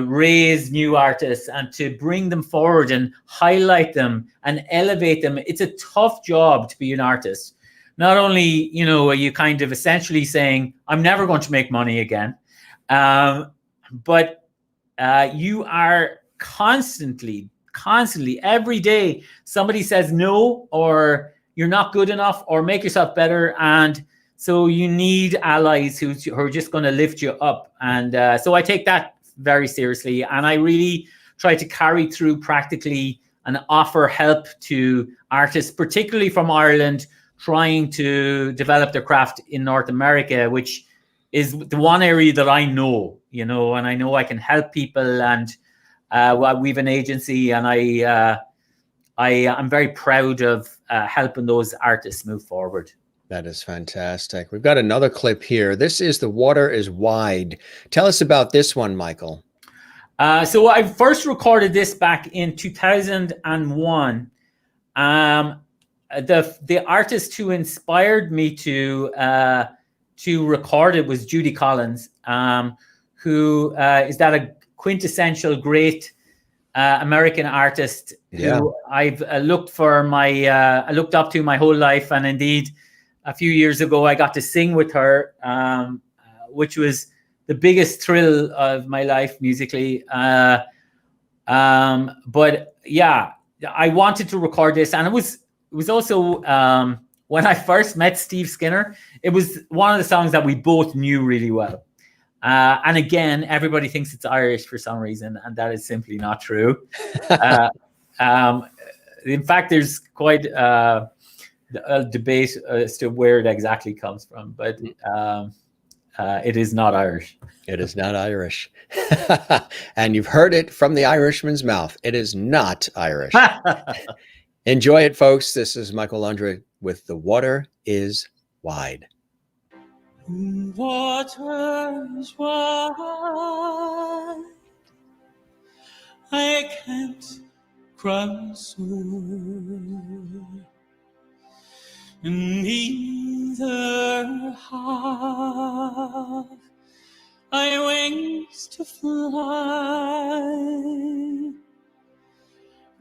raise new artists and to bring them forward and highlight them and elevate them. It's a tough job to be an artist. Not only, you know, are you kind of essentially saying, I'm never going to make money again, but you are constantly, every day, somebody says no, or you're not good enough, or make yourself better. And so you need allies who are just going to lift you up. And so I take that very seriously. And I really try to carry through practically and offer help to artists, particularly from Ireland, trying to develop their craft in North America, which is the one area that I know, and I know I can help people. And we've an agency, and I'm very proud of helping those artists move forward. That is fantastic. We've got another clip here. This is The Water is Wide. Tell us about this one, Michael. So I first recorded this back in 2001. The artist who inspired me to record it was Judy Collins, who is that a quintessential great American artist who I've looked up to my whole life, and indeed a few years ago I got to sing with her, which was the biggest thrill of my life musically. But yeah, I wanted to record this, and it was also when I first met Steve Skinner, it was one of the songs that we both knew really well. And again, everybody thinks it's Irish for some reason, and that is simply not true. In fact, there's quite a debate as to where it exactly comes from, but it is not Irish. It is not Irish. And you've heard it from the Irishman's mouth. It is not Irish. Enjoy it, folks. This is Michael Londra with The Water is Wide. Water is wide, I can't cross over, neither have I wings to fly.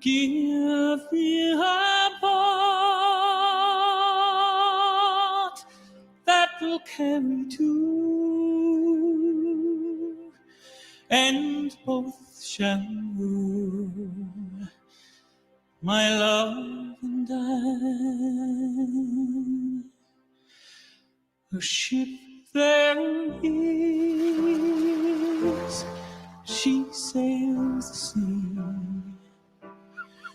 Give me a boat that will carry two, and both shall roam, my love and I. A ship there is, she sails the sea,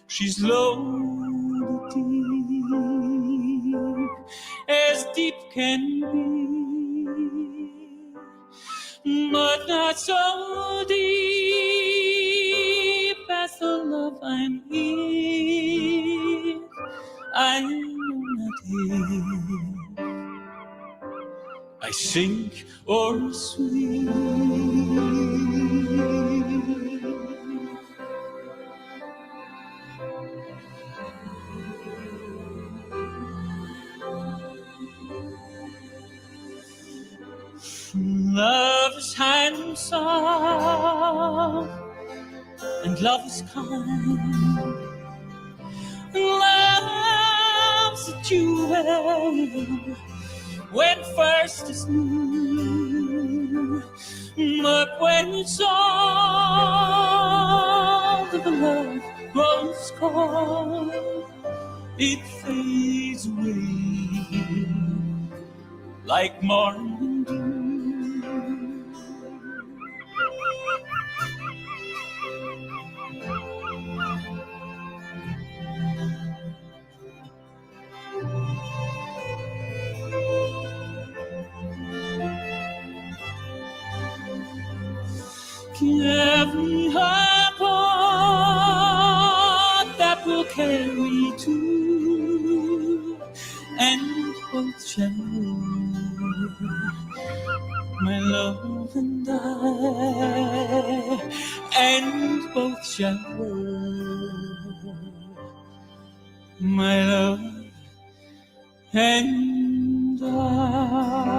she's loaded deep, as deep can be, but not so deep as the love I'm in. I know not if I sink or swim. Love is handsome and love is kind. Love's a jewel when first it's new, but when it's old, the love grows cold, it fades away like morning dew. Give me a boat that will carry two, and both shall roam, my love and I, and both shall roam, my love and I.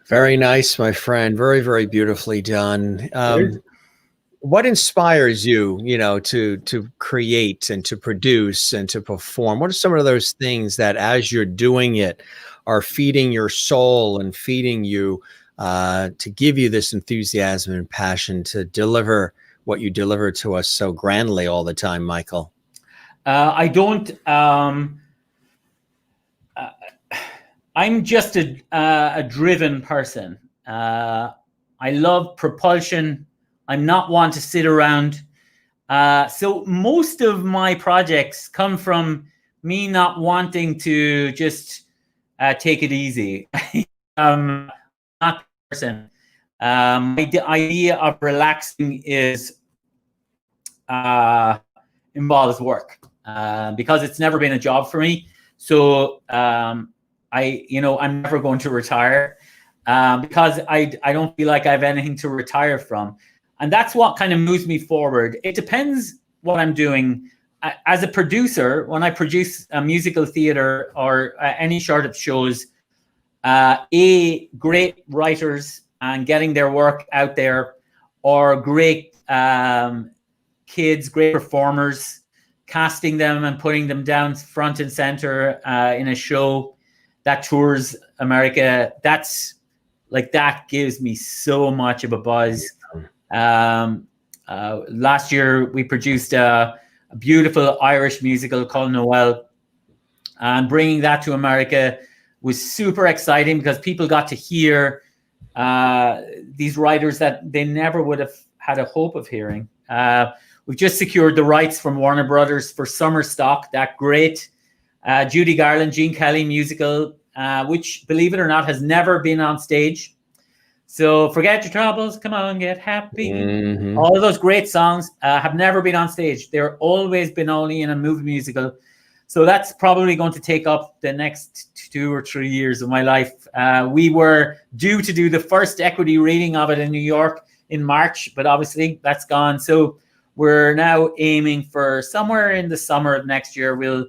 Very nice, my friend. Very, very beautifully done. What inspires you, to create and to produce and to perform? What are some of those things that, as you're doing it, are feeding your soul and feeding you to give you this enthusiasm and passion to deliver what you deliver to us so grandly all the time, Michael. I don't. I'm just a driven person. I love propulsion. I'm not one to sit around. So most of my projects come from me not wanting to just take it easy. Not the person. The idea of relaxing involves work because it's never been a job for me. So I'm never going to retire because I don't feel like I have anything to retire from. And that's what kind of moves me forward. It depends what I'm doing. As a producer, when I produce a musical theater or any sort of shows, great writers and getting their work out there, or great kids, great performers, casting them and putting them down front and center in a show that tours America. That gives me so much of a buzz. Last year we produced a beautiful Irish musical called Noel, and bringing that to America was super exciting because people got to hear these writers that they never would have had a hope of hearing. We've just secured the rights from Warner Brothers for Summer Stock, that great Judy Garland, Gene Kelly musical, which, believe it or not, has never been on stage. So forget your troubles, come on, get happy. Mm-hmm. All of those great songs have never been on stage. They're always been only in a movie musical. So that's probably going to take up the next 2 or 3 years of my life. We were due to do the first equity reading of it in New York in March, but obviously that's gone. So we're now aiming for somewhere in the summer of next year. We'll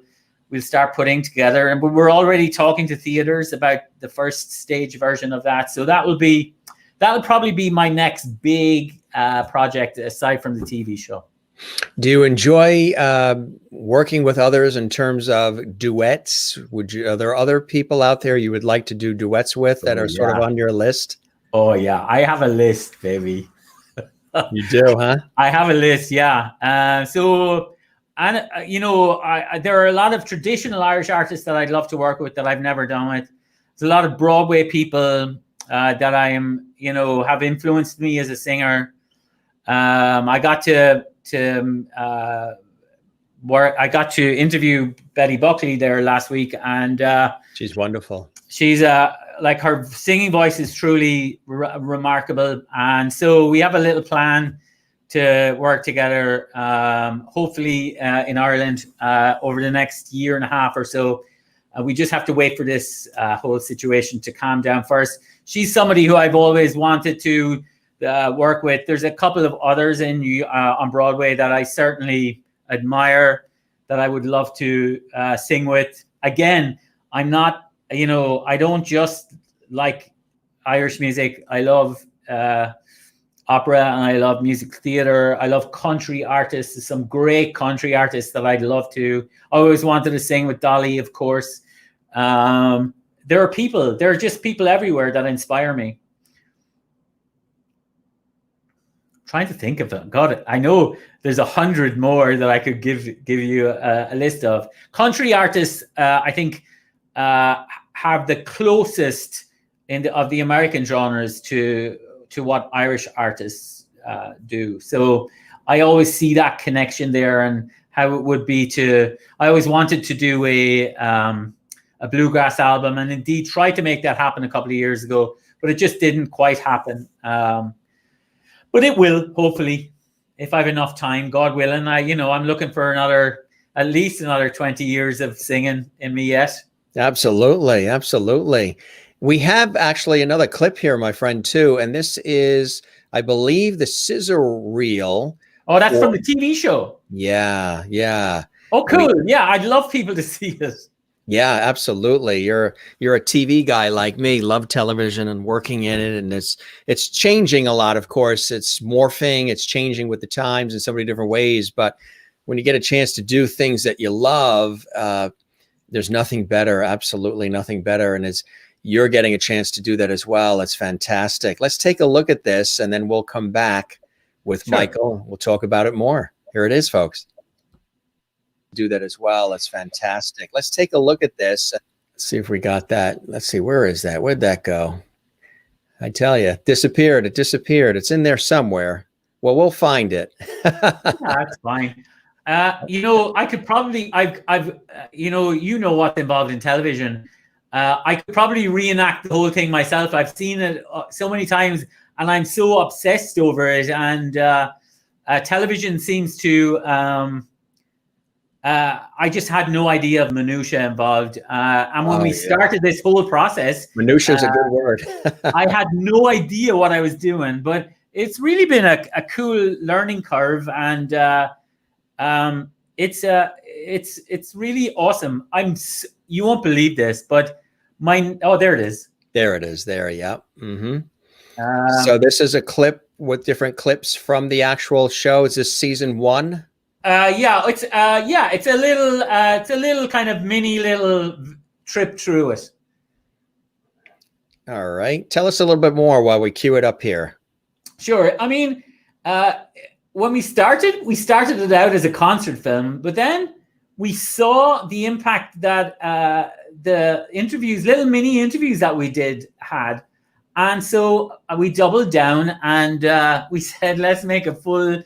start putting together, and we're already talking to theaters about the first stage version of that. So that would probably be my next big project aside from the TV show. Do you enjoy working with others in terms of duets? Are there other people out there you would like to do duets with that are sort of on your list? Oh yeah, I have a list, baby. You do, huh? I have a list, yeah. There are a lot of traditional Irish artists that I'd love to work with that I've never done with. There's a lot of Broadway people that I am, have influenced me as a singer. I got to interview Betty Buckley there last week, and she's wonderful. She's her singing voice is truly remarkable, and so we have a little plan to work together, hopefully in Ireland over the next year and a half or so. We just have to wait for this whole situation to calm down first. She's somebody who I've always wanted to work with. There's a couple of others on Broadway that I certainly admire, that I would love to sing with. Again, I'm not, I don't just like Irish music. I love opera, and I love music theater. I love country artists. There's some great country artists that I'd love to. I always wanted to sing with Dolly, of course. There are just people everywhere that inspire me. Trying to think of them. God, I know there's 100 more that I could give you a list of. Country artists, I think, have the closest of the American genres to what Irish artists do. So I always see that connection there, and how it would be I always wanted to do a bluegrass album, and indeed tried to make that happen a couple of years ago, but it just didn't quite happen. But it will, hopefully, if I have enough time, God willing. I'm looking for at least another 20 years of singing in me yet. Absolutely. Absolutely. We have actually another clip here, my friend, too. And this is, I believe, the scissor reel. Oh, that's from the TV show. Yeah. Yeah. Oh, cool. Yeah. I'd love people to see this. Yeah, absolutely. You're a TV guy like me, love television and working in it. And it's changing a lot, of course. It's morphing, it's changing with the times in so many different ways. But when you get a chance to do things that you love, there's nothing better, absolutely nothing better. And you're getting a chance to do that as well. It's fantastic. Let's take a look at this, and then we'll come back with Sure. Michael. We'll talk about it more. Here it is, folks. Do that as well. That's fantastic. Let's take a look at this. Let's see if we got that. Let's see. Where is that? Where'd that go? I tell you, disappeared. It disappeared. It's in there somewhere. Well, we'll find it. That's fine. I could probably, you know what's involved in television. I could probably reenact the whole thing myself. I've seen it so many times, and I'm so obsessed over it. And television seems to. I just had no idea of minutia involved. And when we started this whole process, minutia is a good word. I had no idea what I was doing, but it's really been a cool learning curve, and it's really awesome. You won't believe this, but there it is. There it is. There, yeah. Mm-hmm. So this is a clip with different clips from the actual show. Is this season 1? It's a little kind of mini little trip through it. All right. Tell us a little bit more while we cue it up here. Sure. I mean, when we started it out as a concert film, but then we saw the impact that the interviews, little mini interviews that we had. And so we doubled down and we said, let's make a full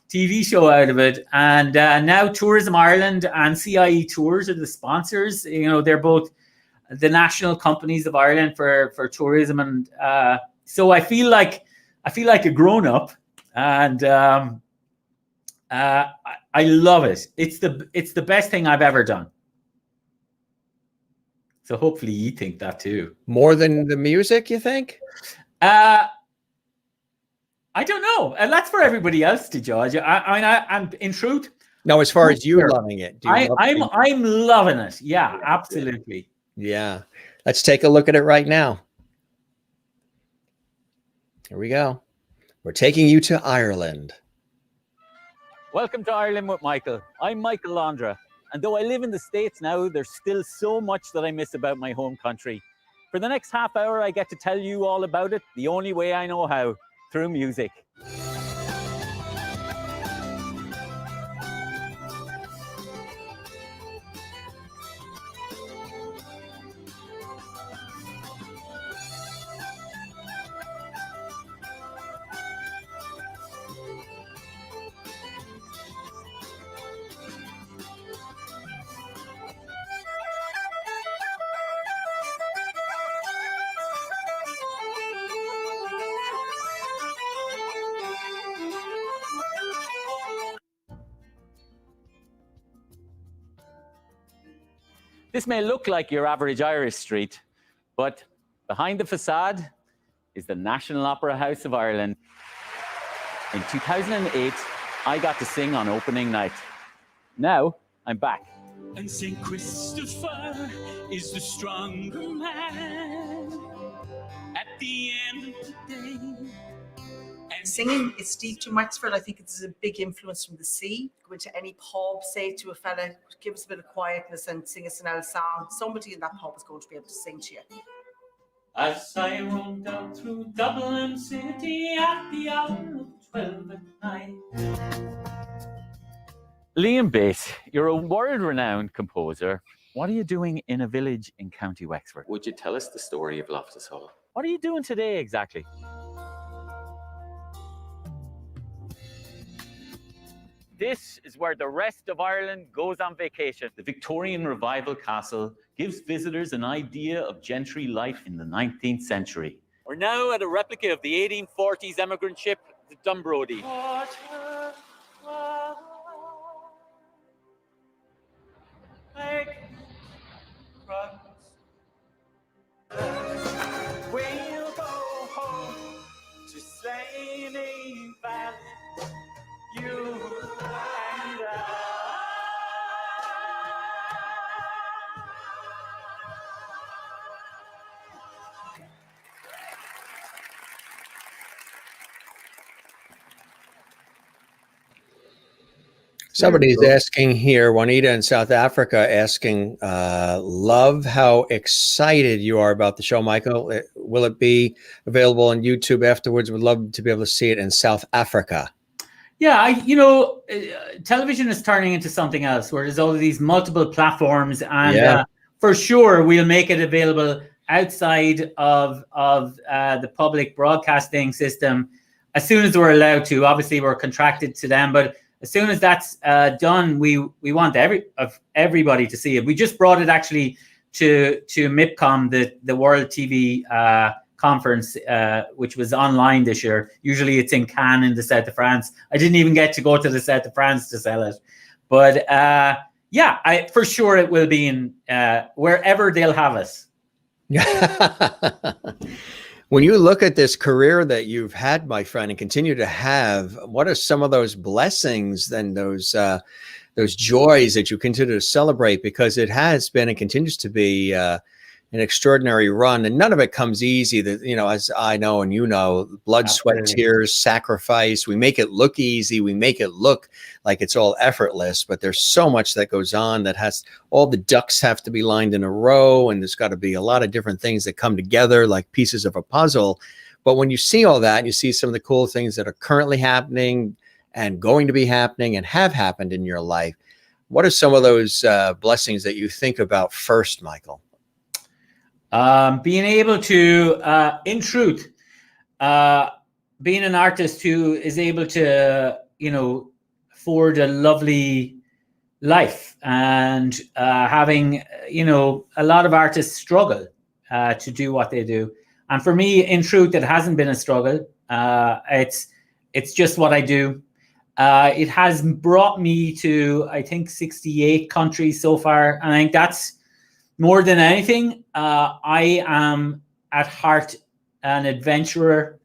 TV show out of it. And now Tourism Ireland and CIE Tours are the sponsors. They're both the national companies of Ireland for tourism. And so I feel like a grown-up, and I love it. It's the best thing I've ever done. So hopefully you think that too. More than the music, you think? I don't know. And that's for everybody else to judge. I'm in truth. No, as far as you loving it. I'm loving it. Yeah, absolutely. Yeah. Let's take a look at it right now. Here we go. We're taking you to Ireland. Welcome to Ireland with Michael. I'm Michael Londra. And though I live in the States now, there's still so much that I miss about my home country. For the next half hour, I get to tell you all about it the only way I know how, through music. This may look like your average Irish street, but behind the facade is the National Opera House of Ireland. In 2008, I got to sing on opening night. Now, I'm back. And St. Christopher is the stronger man at the end of the day. And singing is deep to Wexford. I think it's a big influence from the sea. Go into any pub, say to a fella, give us a bit of quietness and sing us an old song. Somebody in that pub is going to be able to sing to you. as I roam down through Dublin City at the hour of 12 at night. Liam Bates, you're a world-renowned composer. What are you doing in a village in County Wexford? Would you tell us the story of Loftus Hall? What are you doing today exactly? This is where the rest of Ireland goes on vacation. The Victorian Revival Castle gives visitors an idea of gentry life in the 19th century. We're now at a replica of the 1840s emigrant ship, the Dunbrody. We'll go home to Slaney Valley, you and I. Somebody's asking here, Juanita in South Africa, asking, love how excited you are about the show, Michael. Will it be available on YouTube afterwards? Would love to be able to see it in South Africa. Yeah, television is turning into something else where there's all of these multiple platforms, and for sure we'll make it available outside of the public broadcasting system as soon as we're allowed to. Obviously, we're contracted to them, but as soon as that's done, we want everybody to see it. We just brought it actually to MIPCOM, the World TV conference, which was online this year. Usually it's in Cannes in the south of France. I didn't even get to go to the south of France to sell it, but for sure it will be in wherever they'll have us. When you look at this career that you've had, my friend, and continue to have, what are some of those blessings and those joys that you continue to celebrate? Because it has been and continues to be an extraordinary run, and none of it comes easy. That, as I know and blood, sweat, tears, sacrifice. We make it look easy. We make it look like it's all effortless, but there's so much that goes on that all the ducks have to be lined in a row, and there's got to be a lot of different things that come together like pieces of a puzzle. But when you see all that, and you see some of the cool things that are currently happening and going to be happening and have happened in your life, what are some of those blessings that you think about first, Michael? Being able to, in truth, being an artist who is able to, afford a lovely life, and having, a lot of artists struggle to do what they do. And for me, in truth, it hasn't been a struggle. It's just what I do. It has brought me to, I think, 68 countries so far. And I think that's more than anything. I am at heart an adventurer,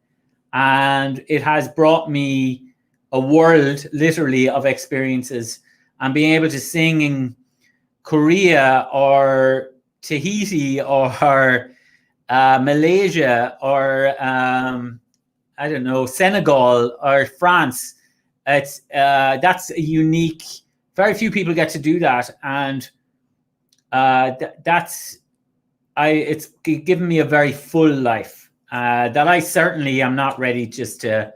and it has brought me a world, literally, of experiences. And being able to sing in Korea or Tahiti or Malaysia or I don't know, Senegal or France, that's a unique. Very few people get to do that, and it's given me a very full life that I certainly am not ready just to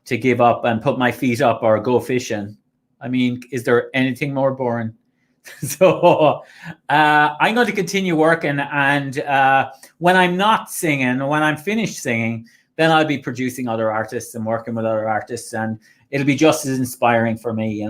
give up and put my feet up or go fishing. I mean, is there anything more boring? So I'm going to continue working, and when I'm not singing, when I'm finished singing, then I'll be producing other artists and working with other artists, and it'll be just as inspiring for me,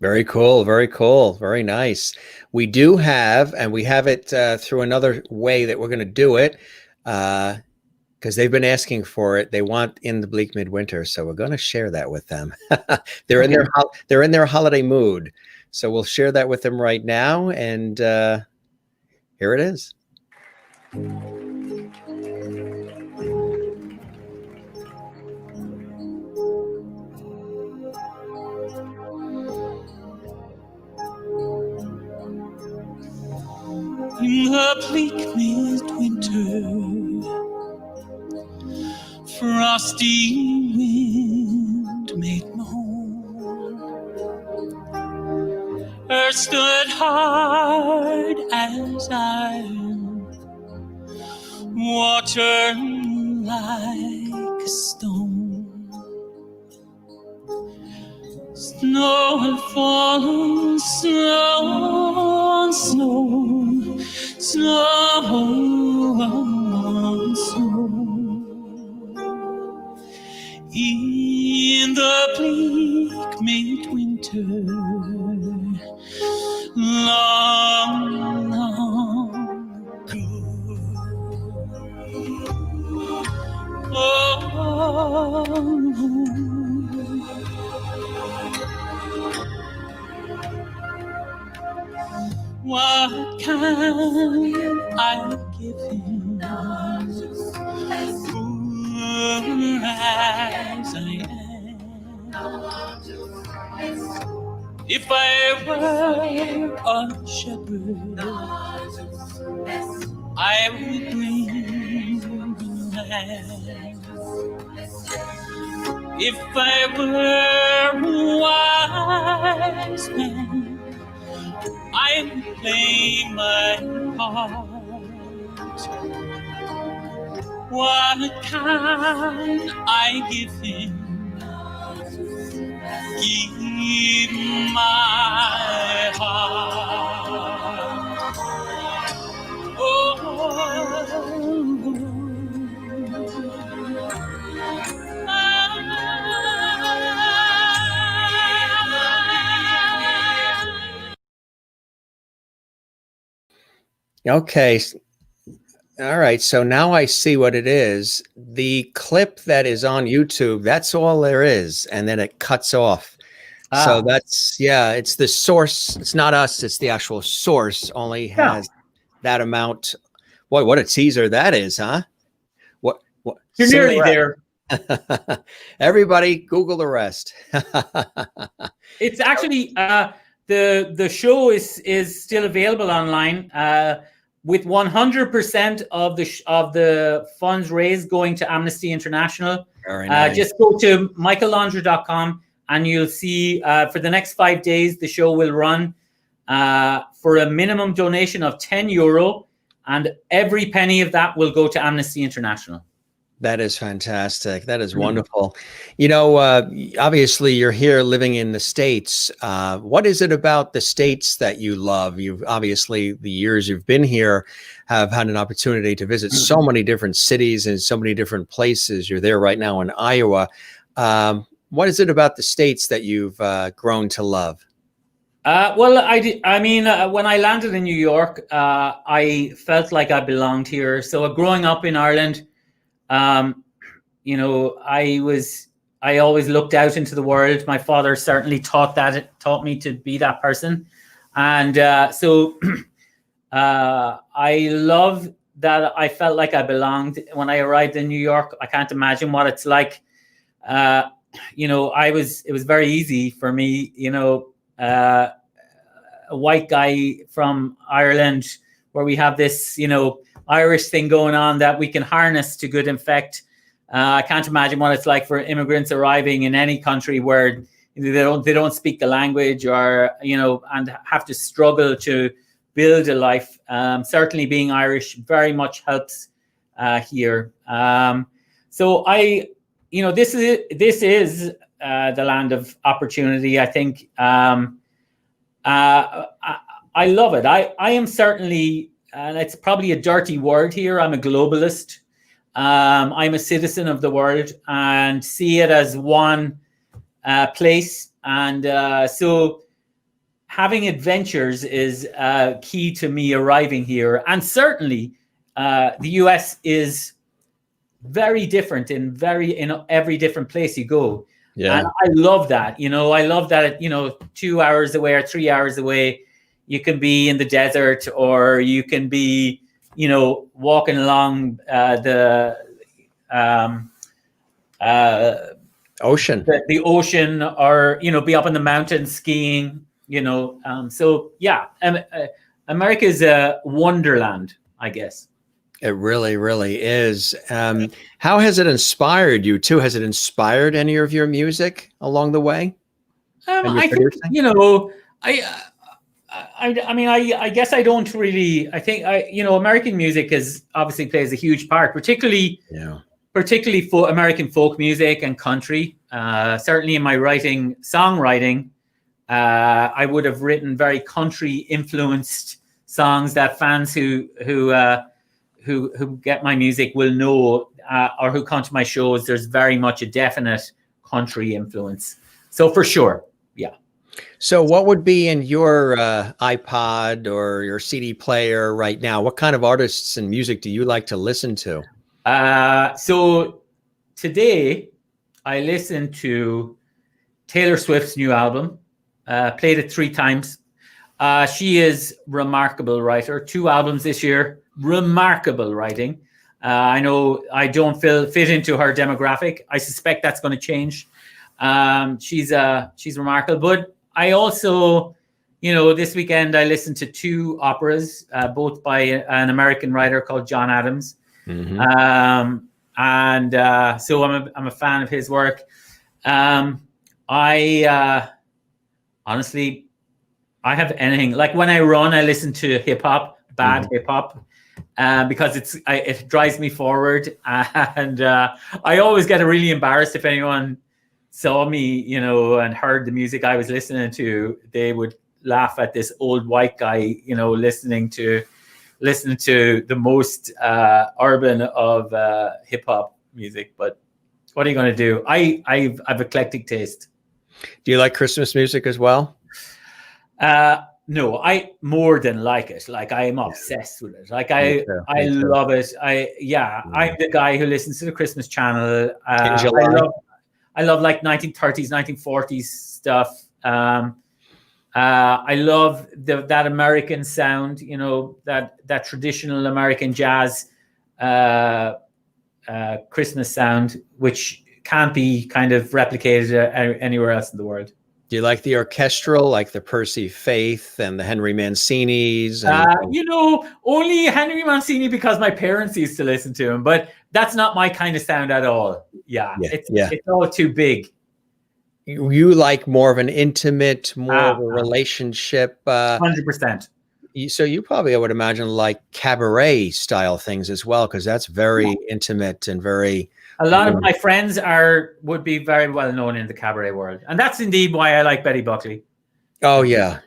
Very cool. Very cool. Very nice. We do have, and we have it through another way that we're going to do it, because they've been asking for it. They want In the Bleak Midwinter, so we're going to share that with them. They're in their holiday mood, so we'll share that with them right now. And here it is. In the bleak midwinter, frosty wind made moan. Earth stood hard as iron, water like a stone. Snow had fallen, snow on snow, snow on snow. In the bleak midwinter, long, long ago. What can I give him, poor as I am? If I were a shepherd, I would bring him lamb. If I were a wise man, I would play my part. What can I give him? Give my heart. Okay. All right. So now I see what it is. The clip that is on YouTube, that's all there is. And then it cuts off. So that's, yeah, it's the source. It's not us. It's the actual source only has that amount. Boy, what a teaser that is, huh? What You're say nearly the there. Everybody Google the rest. It's actually the show is still available online with 100% of the funds raised going to Amnesty International. Very nice. Just go to michaellondra.com and you'll see for the next 5 days the show will run for a minimum donation of €10, and every penny of that will go to Amnesty International. That is fantastic. That is wonderful. You know, obviously you're here living in the States. What is it about the States that you love? You've obviously, the years you've been here, have had an opportunity to visit so many different cities and so many different places. You're there right now in Iowa. What is it about the States that you've grown to love? Well, I mean, when I landed in New York, I felt like I belonged here. So growing up in Ireland, you know, I always looked out into the world. My father certainly taught me to be that person. And so I love that I felt like I belonged when I arrived in New York. I can't imagine what it's like. You know, it was very easy for me, you know, a white guy from Ireland, where we have this, you know, Irish thing going on that we can harness to good effect. I can't imagine what it's like for immigrants arriving in any country where they don't speak the language, or, you know, and have to struggle to build a life. Certainly being Irish very much helps here. So you know, this is the land of opportunity. I think I love it. I am certainly, and it's probably a dirty word here, I'm a globalist. I'm a citizen of the world and see it as one place. And so having adventures is key to me arriving here. And certainly the US is very different in every different place you go. Yeah. And I love that. You know, I love that, you know, 2 hours away or 3 hours away, you can be in the desert, or you can be, you know, walking along the ocean, the ocean, or, you know, be up in the mountains skiing, you know. So yeah, America is a wonderland, I guess. It really, really is. How has it inspired you too? Has it inspired any of your music along the way? I think, you know, I mean, I guess I don't really. I think you know, American music obviously plays a huge part, particularly for American folk music and country. Certainly in my songwriting, I would have written very country influenced songs that fans who get my music will know, or who come to my shows. There's very much a definite country influence. So for sure, yeah. So what would be in your iPod or your CD player right now? What kind of artists and music do you like to listen to? So today I listened to Taylor Swift's new album. Played it 3 times. She is remarkable writer. 2 albums this year. Remarkable writing. I know I don't fit into her demographic. I suspect that's going to change. She's remarkable. But I also, you know, this weekend I listened to 2 operas, both by an American writer called John Adams. Mm-hmm. So I'm a fan of his work. Honestly, I have anything. Like when I run, I listen to hip hop, hip hop. because it drives me forward. And I always get really embarrassed if anyone saw me, you know, and heard the music I was listening to. They would laugh at this old white guy, you know, listening to the most urban of hip hop music. But what are you going to do? I've eclectic taste. Do you like Christmas music as well? No, I more than like it. Like, I am obsessed with it. Like, I love it. I'm the guy who listens to the Christmas channel. I love like 1930s, 1940s stuff. I love that American sound, you know, that traditional American jazz Christmas sound, which can't be kind of replicated anywhere else in the world. Do you like the orchestral, like the Percy Faith and the Henry Mancinis? You know, only Henry Mancini because my parents used to listen to him, but that's not my kind of sound at all. It's all too big. You like more of an intimate, more of a relationship. 100%. So you probably, I would imagine, like cabaret style things as well, because that's very intimate and very. A lot of my friends would be very well known in the cabaret world, and that's indeed why I like Betty Buckley. Oh yeah,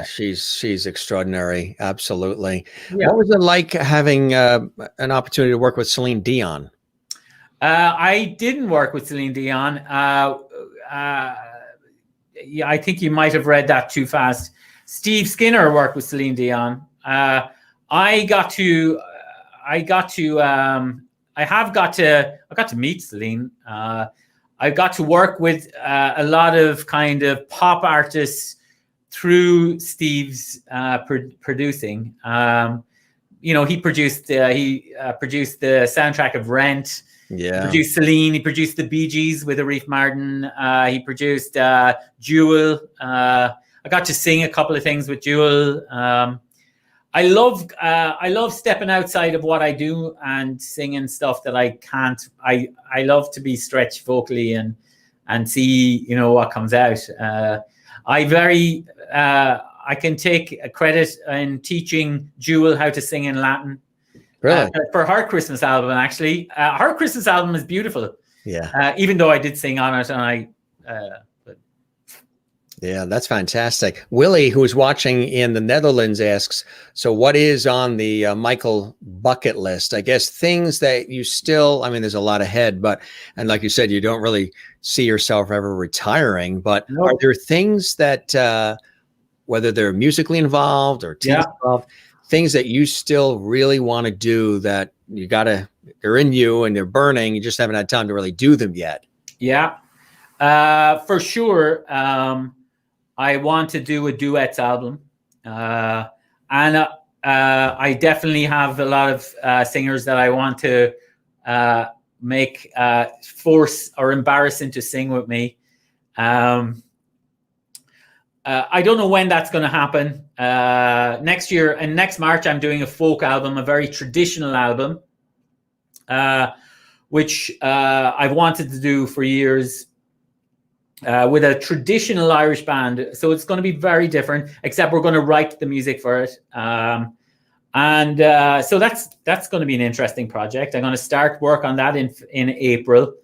she's extraordinary, absolutely. Yeah. What was it like having an opportunity to work with Celine Dion? I didn't work with Celine Dion. I think you might have read that too fast. Steve Skinner worked with Celine Dion. I got to meet Celine. I got to work with a lot of kind of pop artists through Steve's producing. You know, he produced the soundtrack of Rent. Yeah. He produced Celine. He produced the Bee Gees with Arif Mardin. He produced Jewel. I got to sing a couple of things with Jewel. I love stepping outside of what I do and singing stuff that I can't. I love to be stretched vocally and see, you know, what comes out. I can take credit in teaching Jewel how to sing in Latin. Really? For her Christmas album, actually. Her Christmas album is beautiful. Yeah. Even though I did sing on it, and yeah, that's fantastic. Willie, who's watching in the Netherlands, asks, so what is on the Michael bucket list? I guess things that you still, I mean, there's a lot ahead, and like you said, you don't really see yourself ever retiring, but are there things that, whether they're musically involved or team involved, things that you still really want to do that they're in you and they're burning, you just haven't had time to really do them yet? Yeah, for sure. I want to do a duets album. And I definitely have a lot of singers that I want to make force or embarrass into sing with me. I don't know when that's going to happen. Next year and next March, I'm doing a folk album, a very traditional album, which I've wanted to do for years. With a traditional Irish band. So it's going to be very different, except we're going to write the music for it. So that's going to be an interesting project. I'm going to start work on that in April.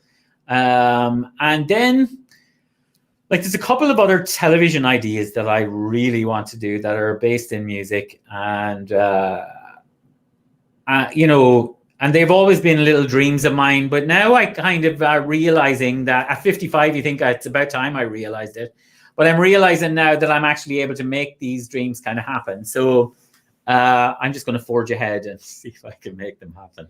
And then, like, there's a couple of other television ideas that I really want to do that are based in music. And, you know, and they've always been little dreams of mine, but now I kind of realizing that at 55, you think it's about time I realized it. But I'm realizing now that I'm actually able to make these dreams kind of happen. So I'm just going to forge ahead and see if I can make them happen.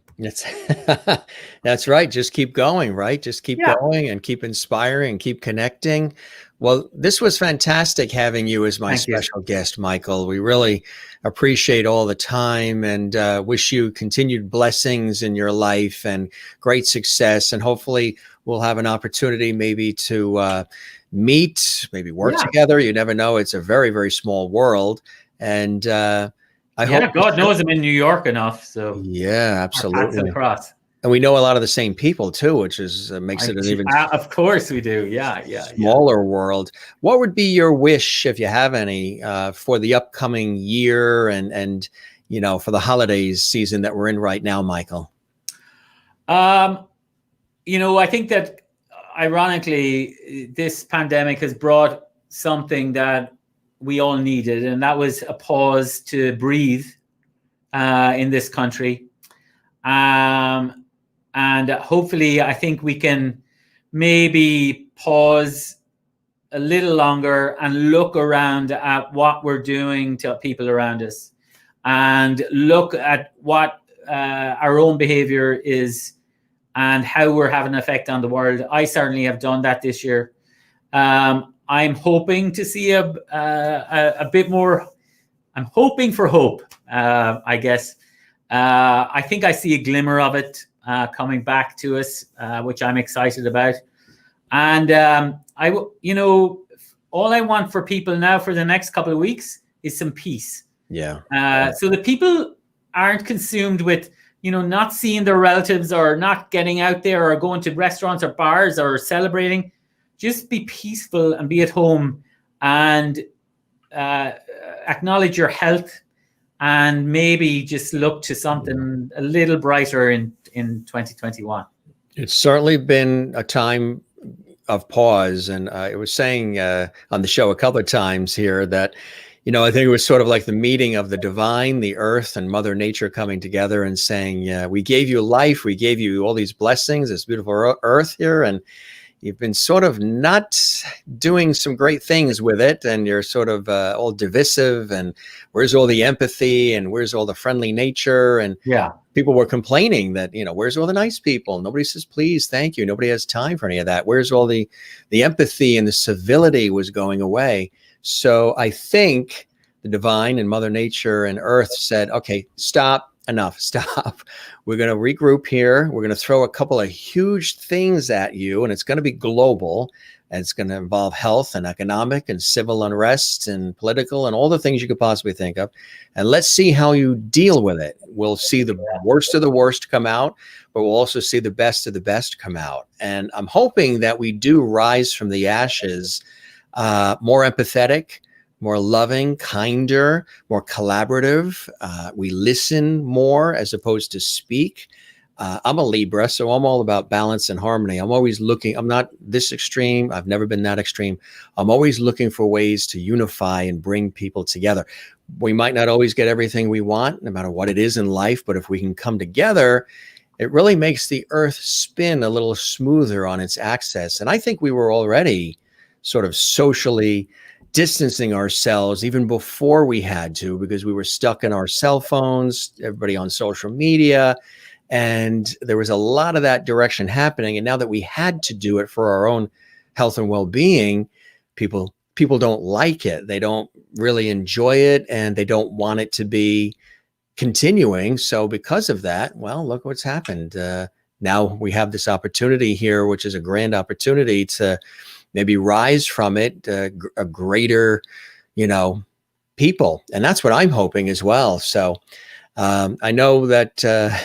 That's right. Just keep going, right? Just keep going and keep inspiring and keep connecting. Well, this was fantastic having you as my special guest, Michael. We really appreciate all the time and wish you continued blessings in your life and great success. And hopefully we'll have an opportunity maybe to meet, maybe work together. You never know. It's a very, very small world. And I hope God knows I'm in New York enough. So yeah, absolutely. Across. And we know a lot of the same people too, which is makes it an even of course we do. Smaller world. What would be your wish, if you have any, for the upcoming year and for the holidays season that we're in right now, Michael? I think that ironically, this pandemic has brought something that we all needed, and that was a pause to breathe in this country. And hopefully, I think we can maybe pause a little longer and look around at what we're doing to people around us, and look at what our own behavior is and how we're having an effect on the world. I certainly have done that this year. I'm hoping to see a bit more. I'm hoping for hope, I guess. I think I see a glimmer of it coming back to us, which I'm excited about. And all I want for people now for the next couple of weeks is some peace. Yeah. So the people aren't consumed with, not seeing their relatives or not getting out there or going to restaurants or bars or celebrating. Just be peaceful and be at home and acknowledge your health, and maybe just look to something a little brighter in 2021. It's certainly been a time of pause. And I was saying on the show a couple of times here that, I think it was sort of like the meeting of the divine, the earth and Mother Nature coming together and saying, we gave you life. We gave you all these blessings, this beautiful earth here. And you've been sort of not doing some great things with it. And you're sort of all divisive. And where's all the empathy? And where's all the friendly nature? And people were complaining that, where's all the nice people? Nobody says, please, thank you. Nobody has time for any of that. Where's all the empathy and the civility was going away. So I think the divine and Mother Nature and Earth said, okay, stop, enough, stop. We're going to regroup here. We're going to throw a couple of huge things at you, and it's going to be global. And it's going to involve health and economic and civil unrest and political and all the things you could possibly think of. And let's see how you deal with it. We'll see the worst of the worst come out, but we'll also see the best of the best come out. And I'm hoping that we do rise from the ashes, more empathetic, more loving, kinder, more collaborative. We listen more as opposed to speak. I'm a Libra, so I'm all about balance and harmony. I'm always looking. I'm not this extreme. I've never been that extreme. I'm always looking for ways to unify and bring people together. We might not always get everything we want, no matter what it is in life, but if we can come together, it really makes the earth spin a little smoother on its axis. And I think we were already sort of socially distancing ourselves even before we had to, because we were stuck in our cell phones, everybody on social media. And there was a lot of that direction happening. And now that we had to do it for our own health and well-being, people don't like it. They don't really enjoy it, and they don't want it to be continuing. So because of that, well, look what's happened. Now we have this opportunity here, which is a grand opportunity to maybe rise from it, a greater, people. And that's what I'm hoping as well. So I know that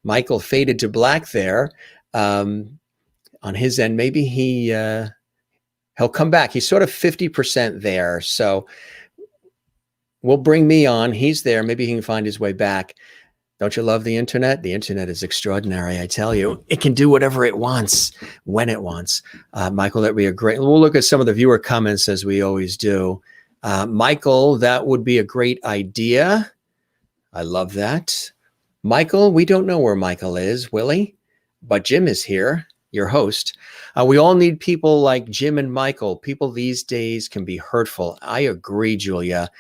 Michael faded to black there on his end. Maybe he'll come back. He's sort of 50% there. So we'll bring me on. He's there. Maybe he can find his way back. Don't you love the internet? The internet is extraordinary. I tell you, it can do whatever it wants, when it wants. Michael, that'd be a great, we'll look at some of the viewer comments as we always do. Michael, that would be a great idea. I love that. Michael, we don't know where Michael is, Willie, but Jim is here, your host. We all need people like Jim and Michael. People these days can be hurtful. I agree, Julia.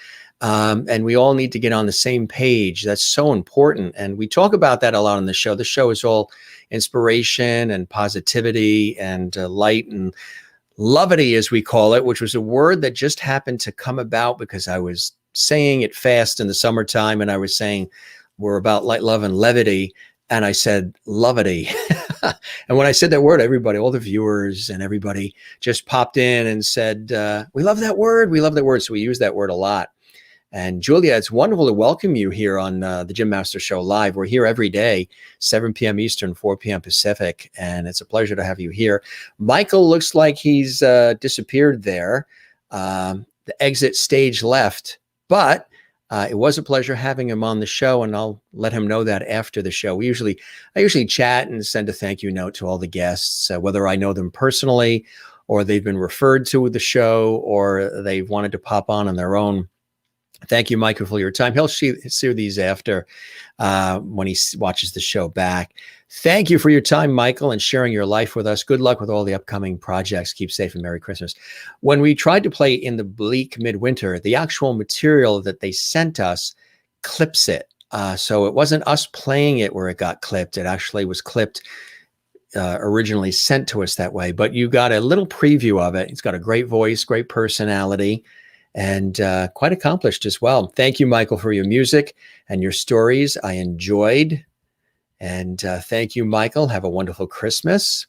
And we all need to get on the same page. That's so important. And we talk about that a lot on the show. The show is all inspiration and positivity and light and levity, as we call it, which was a word that just happened to come about because I was saying it fast in the summertime. And I was saying, we're about light, love, and levity. And I said, levity. And when I said that word, everybody, all the viewers and everybody just popped in and said, we love that word. We love that word. So we use that word a lot. And Julia, it's wonderful to welcome you here on the Jim Master Show Live. We're here every day, 7 p.m. Eastern, 4 p.m. Pacific. And it's a pleasure to have you here. Michael looks like he's disappeared there. The exit stage left. But It was a pleasure having him on the show, and I'll let him know that after the show. I usually chat and send a thank you note to all the guests, whether I know them personally or they've been referred to with the show or they've wanted to pop on their own. Thank you, Michael, for your time. He'll see these after when he watches the show back. Thank you for your time, Michael, and sharing your life with us. Good luck with all the upcoming projects. Keep safe and Merry Christmas. When we tried to play In the Bleak Midwinter, the actual material that they sent us clips it. So it wasn't us playing it where it got clipped. It actually was clipped, originally sent to us that way. But you got a little preview of it. He's got a great voice, great personality, and quite accomplished as well. Thank you, Michael, for your music and your stories. I enjoyed. And thank you, Michael. Have a wonderful Christmas.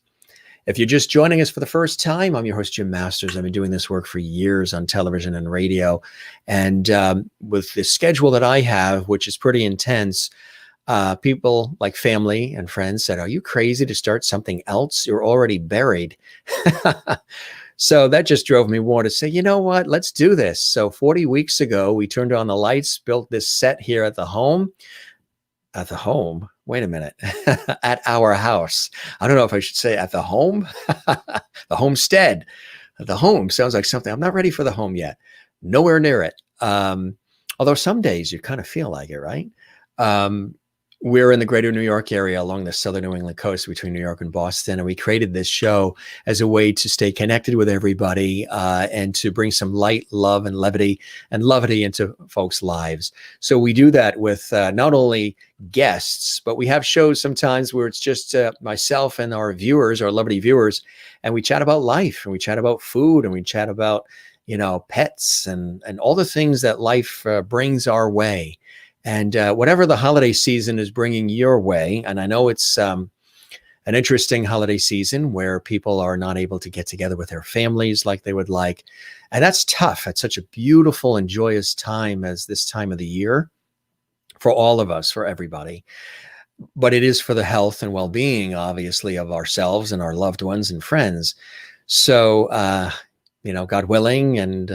If you're just joining us for the first time, I'm your host, Jim Masters. I've been doing this work for years on television and radio. And with the schedule that I have, which is pretty intense, people like family and friends said, "Are you crazy to start something else? You're already buried." So that just drove me more to say, you know what, let's do this. So 40 weeks ago, we turned on the lights, built this set here at the home. At the home? Wait a minute. At our house. I don't know if I should say at the home. The homestead. The home sounds like something. I'm not ready for the home yet. Nowhere near it. Although some days you kind of feel like it, right? We're in the greater New York area along the southern New England coast between New York and Boston. And we created this show as a way to stay connected with everybody and to bring some light, love, and levity into folks' lives. So we do that with not only guests, but we have shows sometimes where it's just myself and our viewers, our levity viewers, and we chat about life and we chat about food and we chat about, pets and all the things that life brings our way. And whatever the holiday season is bringing your way, and I know it's an interesting holiday season where people are not able to get together with their families like they would like. And that's tough at such a beautiful and joyous time as this time of the year for all of us, for everybody. But it is for the health and well-being, obviously, of ourselves and our loved ones and friends. So, God willing, and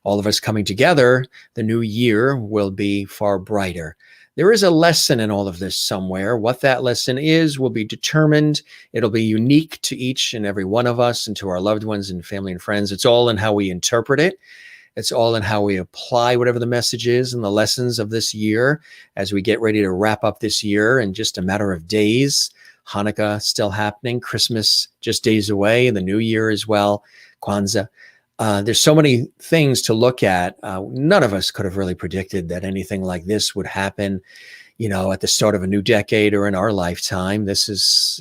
all of us coming together, the new year will be far brighter. There is a lesson in all of this somewhere. What that lesson is will be determined. It'll be unique to each and every one of us and to our loved ones and family and friends. It's all in how we interpret it. It's all in how we apply whatever the message is and the lessons of this year as we get ready to wrap up this year in just a matter of days. Hanukkah still happening, Christmas just days away, and the New Year as well, Kwanzaa. There's so many things to look at. None of us could have really predicted that anything like this would happen, at the start of a new decade or in our lifetime. This is,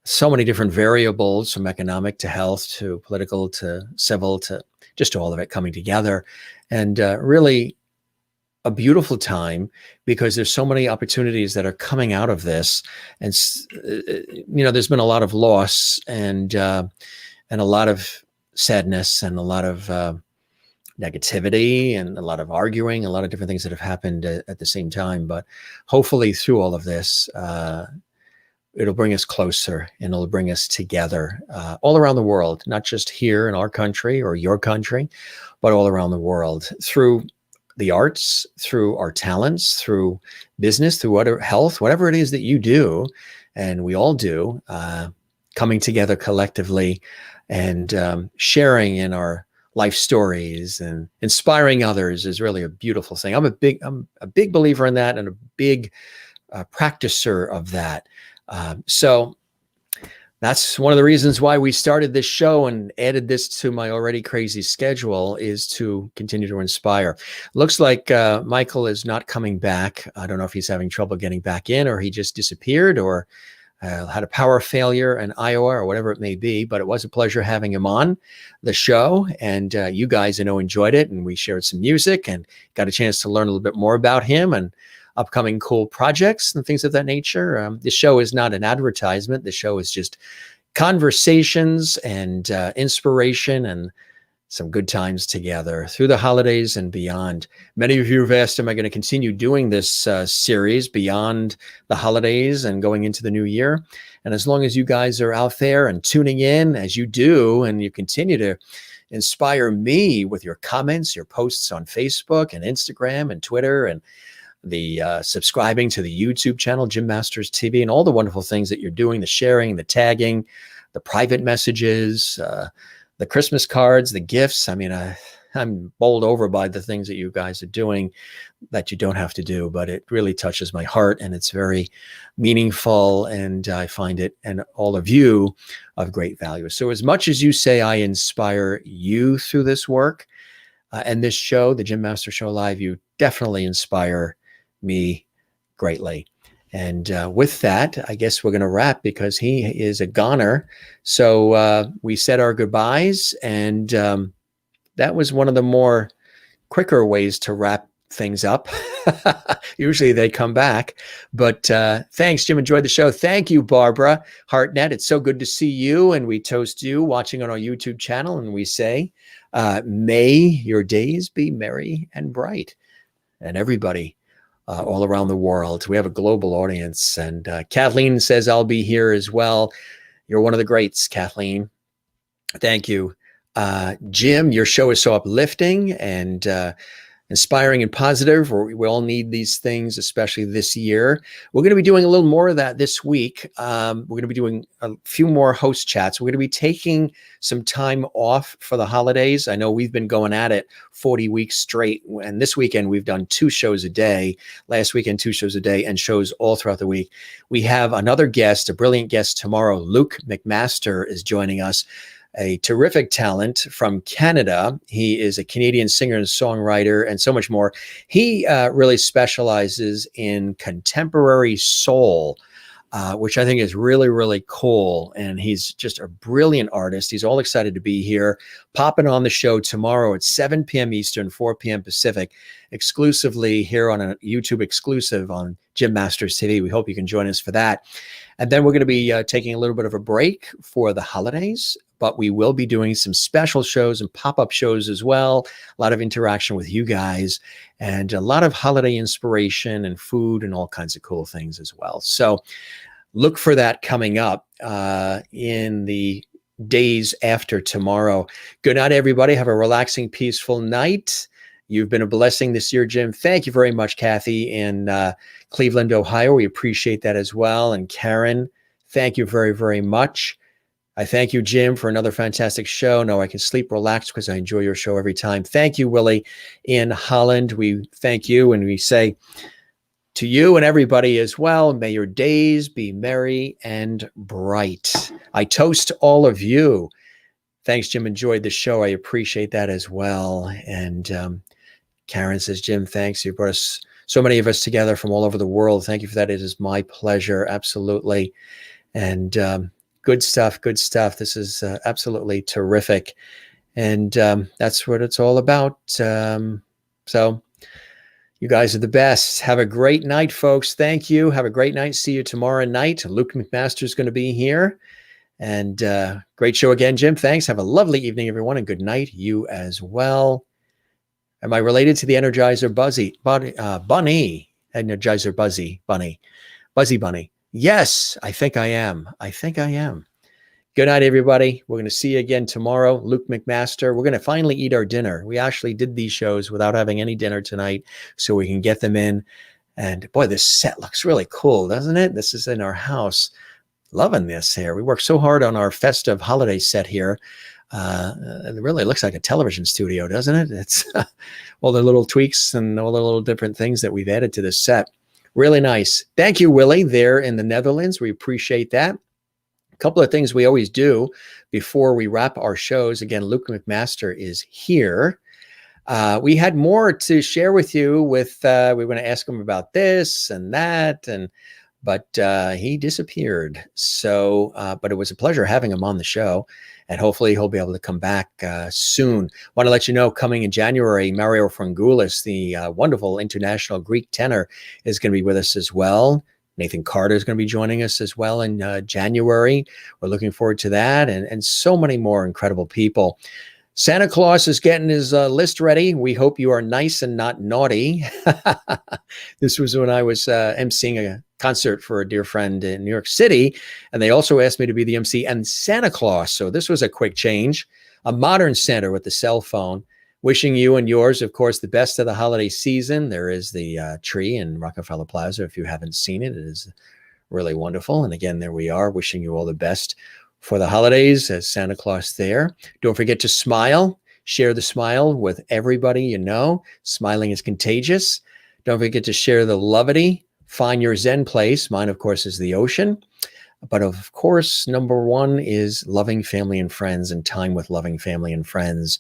so many different variables, from economic to health to political to civil to just all of it coming together. And really a beautiful time because there's so many opportunities that are coming out of this. And, there's been a lot of loss and a lot of sadness and a lot of negativity and a lot of arguing, a lot of different things that have happened at the same time. But hopefully through all of this, it'll bring us closer and it'll bring us together all around the world, not just here in our country or your country, but all around the world through the arts, through our talents, through business, through whatever health, whatever it is that you do, and we all do, coming together collectively and sharing in our life stories and inspiring others is really a beautiful thing. I'm a big believer in that and a big practicer of that. So that's one of the reasons why we started this show and added this to my already crazy schedule, is to continue to inspire. Looks like Michael is not coming back. I don't know if he's having trouble getting back in, or he just disappeared, or had a power failure in Iowa, or whatever it may be. But it was a pleasure having him on the show, and you guys, I know, enjoyed it, and we shared some music and got a chance to learn a little bit more about him and upcoming cool projects and things of that nature. The show is not an advertisement. The show is just conversations and inspiration and some good times together through the holidays and beyond. Many of you have asked, am I going to continue doing this series beyond the holidays and going into the new year? And as long as you guys are out there and tuning in as you do, and you continue to inspire me with your comments, your posts on Facebook and Instagram and Twitter, and the subscribing to the YouTube channel, Jim Masters TV, and all the wonderful things that you're doing, the sharing, the tagging, the private messages, the Christmas cards, the gifts. I mean, I'm bowled over by the things that you guys are doing that you don't have to do, but it really touches my heart, and it's very meaningful, and I find it, and all of you, of great value. So as much as you say I inspire you through this work and this show, the Jim Masters Show Live, you definitely inspire me greatly. And with that, I guess we're going to wrap, because he is a goner. So we said our goodbyes, and that was one of the more quicker ways to wrap things up. Usually they come back. But thanks, Jim. Enjoyed the show. Thank you, Barbara Hartnett. It's so good to see you. And we toast you watching on our YouTube channel. And we say, may your days be merry and bright. And everybody all around the world. We have a global audience. And Kathleen says, I'll be here as well. You're one of the greats, Kathleen. Thank you. Jim, your show is so uplifting and inspiring and positive. We all need these things, especially this year. We're going to be doing a little more of that this week. We're going to be doing a few more host chats. We're going to be taking some time off for the holidays. I know we've been going at it 40 weeks straight. And this weekend, we've done 2 shows a day. Last weekend, 2 shows a day, and shows all throughout the week. We have another guest, a brilliant guest tomorrow. Luke McMaster is joining us. A terrific talent from Canada. He is a Canadian singer and songwriter and so much more. He really specializes in contemporary soul, which I think is really, really cool. And he's just a brilliant artist. He's all excited to be here, popping on the show tomorrow at 7 p.m. Eastern, 4 p.m. Pacific, exclusively here on a YouTube exclusive on Jim Masters TV. We hope you can join us for that. And then we're going to be taking a little bit of a break for the holidays, but we will be doing some special shows and pop-up shows as well. A lot of interaction with you guys, and a lot of holiday inspiration and food and all kinds of cool things as well. So look for that coming up in the days after tomorrow. Good night, everybody. Have a relaxing, peaceful night. You've been a blessing this year, Jim. Thank you very much, Kathy in Cleveland, Ohio. We appreciate that as well. And Karen, thank you very, very much. I thank you, Jim, for another fantastic show. Now I can sleep relaxed because I enjoy your show every time. Thank you, Willie in Holland. We thank you, and we say to you and everybody as well, may your days be merry and bright. I toast all of you. Thanks, Jim. Enjoyed the show. I appreciate that as well. And Karen says, Jim, thanks. You brought us, so many of us together from all over the world. Thank you for that. It is my pleasure. Absolutely. And good stuff. Good stuff. This is absolutely terrific. And that's what it's all about. So you guys are the best. Have a great night, folks. Thank you. Have a great night. See you tomorrow night. Luke McMaster is going to be here. And great show again, Jim. Thanks. Have a lovely evening, everyone. And good night. You as well. Am I related to the Energizer Bunny? Energizer Buzzy Bunny. Yes, I think I am. Good night, everybody. We're going to see you again tomorrow. Luke McMaster. We're going to finally eat our dinner. We actually did these shows without having any dinner tonight, so we can get them in. And boy, this set looks really cool, doesn't it? This is in our house. Loving this here. We worked so hard on our festive holiday set here. It really looks like a television studio, doesn't it? It's all the little tweaks and all the little different things that we've added to this set. Really nice. Thank you, Willie, there in the Netherlands. We appreciate that. A couple of things we always do before we wrap our shows. Again, Luke McMaster is here. We had more to share with you with, we were going to ask him about this and that, but he disappeared. So, but it was a pleasure having him on the show, and hopefully he'll be able to come back soon. Want to let you know, coming in January, Mario Frangoulis, the wonderful international Greek tenor, is going to be with us as well. Nathan Carter is going to be joining us as well in January. We're looking forward to that, and so many more incredible people. Santa Claus is getting his list ready. We hope you are nice and not naughty. This was when I was emceeing a concert for a dear friend in New York City, and they also asked me to be the MC and Santa Claus. So this was a quick change, a modern Santa with the cell phone. Wishing you and yours, of course, the best of the holiday season. There is the tree in Rockefeller Plaza. If you haven't seen it, it is really wonderful. And again, there we are, wishing you all the best for the holidays as Santa Claus there. Don't forget to smile. Share the smile with everybody you know. Smiling is contagious. Don't forget to share the lovity. Find your Zen place. Mine, of course, is the ocean. But of course, number one is loving family and friends and time with loving family and friends.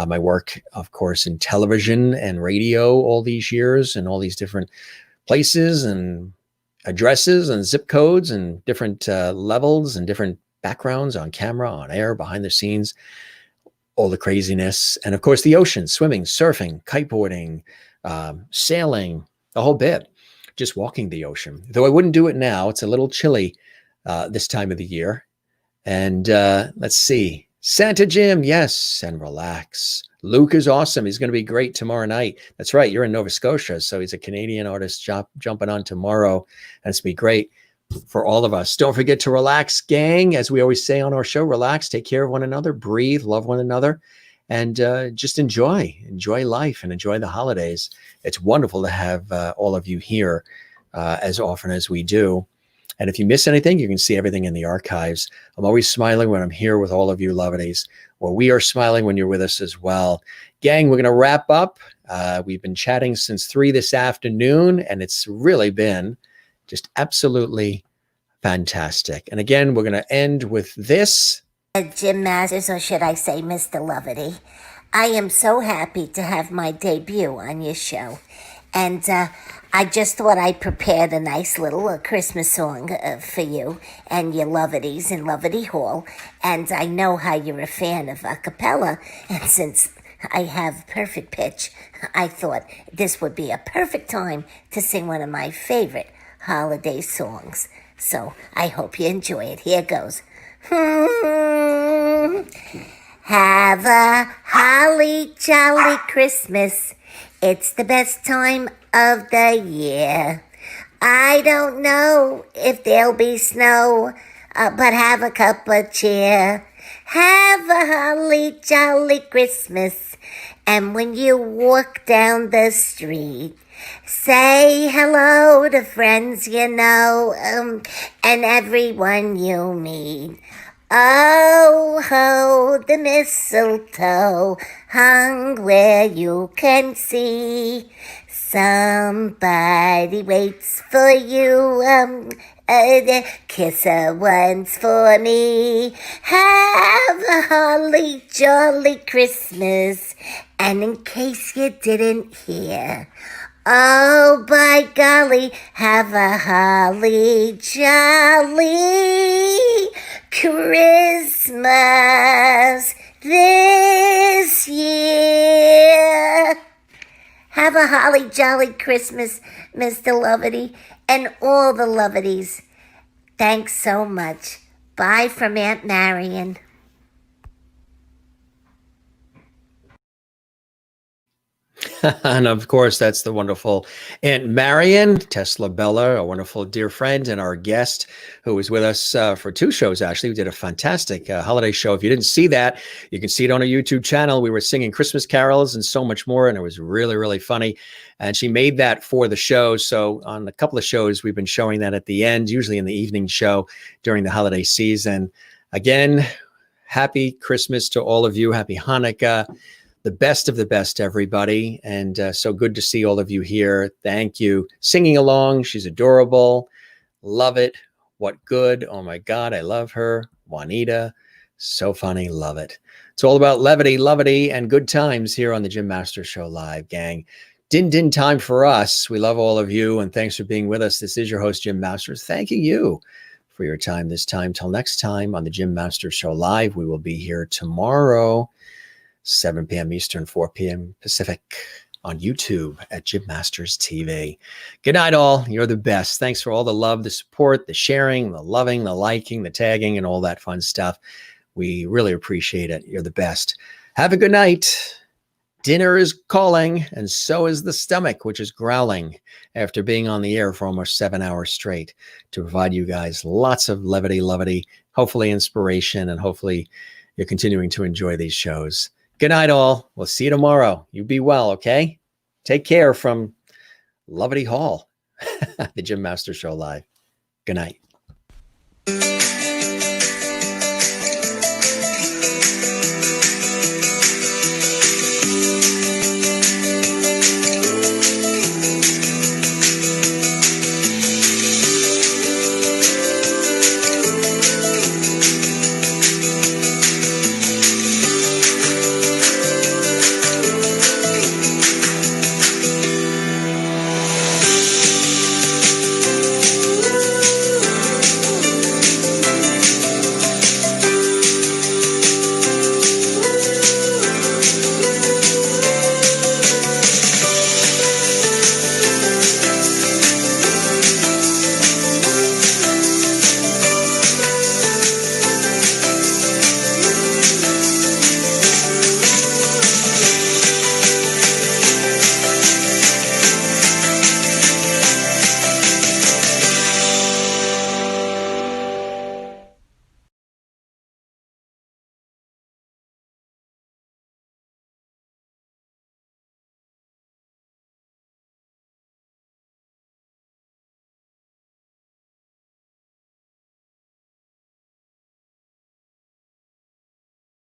My work, of course, in television and radio all these years and all these different places and addresses and zip codes and different levels and different backgrounds on camera, on air, behind the scenes, all the craziness. And of course, the ocean, swimming, surfing, kiteboarding, sailing, the whole bit, just walking the ocean. Though I wouldn't do it now. It's a little chilly this time of the year. And let's see. Santa Jim, yes, and relax. Luke is awesome. He's going to be great tomorrow night. That's right. You're in Nova Scotia. So he's a Canadian artist jumping on tomorrow. And it's going to be great for all of us. Don't forget to relax, gang. As we always say on our show, relax, take care of one another, breathe, love one another, and just enjoy life and enjoy the holidays. It's wonderful to have all of you here as often as we do. And if you miss anything, you can see everything in the archives. I'm always smiling when I'm here with all of you lovelies. Well, we are smiling when you're with us as well. Gang, we're going to wrap up. We've been chatting since 3 this afternoon, and it's really been just absolutely fantastic. And again, we're going to end with this. Jim Masters, or should I say Mr. Lovity, I am so happy to have my debut on your show. And I just thought I'd prepared a nice little Christmas song for you and your Lovities in Lovity Hall. And I know how you're a fan of a cappella. And since I have perfect pitch, I thought this would be a perfect time to sing one of my favorite holiday songs. So I hope you enjoy it. Here goes. Have a holly jolly Christmas. It's the best time of the year. I don't know if there'll be snow, but have a cup of cheer. Have a holly jolly Christmas. And when you walk down the street, say hello to friends you know, and everyone you meet. Oh, ho, the mistletoe hung where you can see. Somebody waits for you, kiss her once for me. Have a holly jolly Christmas. And in case you didn't hear, oh, by golly, have a holly jolly Christmas this year. Have a holly jolly Christmas, Mr. Lovity, and all the Lovities. Thanks so much. Bye from Aunt Marion. And of course, that's the wonderful Aunt Marion, Tesla Bella, a wonderful dear friend and our guest who was with us for 2 shows, actually. We did a fantastic holiday show. If you didn't see that, you can see it on our YouTube channel. We were singing Christmas carols and so much more, and it was really, really funny. And she made that for the show. So on a couple of shows, we've been showing that at the end, usually in the evening show during the holiday season. Again, happy Christmas to all of you. Happy Hanukkah. The best of the best, everybody. And so good to see all of you here. Thank you. Singing along. She's adorable. Love it. What good. Oh my God. I love her. Juanita. So funny. Love it. It's all about levity, lovity, and good times here on the Jim Masters Show Live, gang. Din time for us. We love all of you. And thanks for being with us. This is your host, Jim Masters. Thanking you for your time this time. Till next time on the Jim Masters Show Live. We will be here tomorrow, 7 p.m. Eastern, 4 p.m. Pacific on YouTube at Jim Masters TV. Good night, all. You're the best. Thanks for all the love, the support, the sharing, the loving, the liking, the tagging, and all that fun stuff. We really appreciate it. You're the best. Have a good night. Dinner is calling, and so is the stomach, which is growling after being on the air for almost 7 hours straight to provide you guys lots of levity, hopefully inspiration, and hopefully you're continuing to enjoy these shows. Good night, all. We'll see you tomorrow. You be well, okay? Take care from Lovety Hall, the Jim Master Show Live. Good night.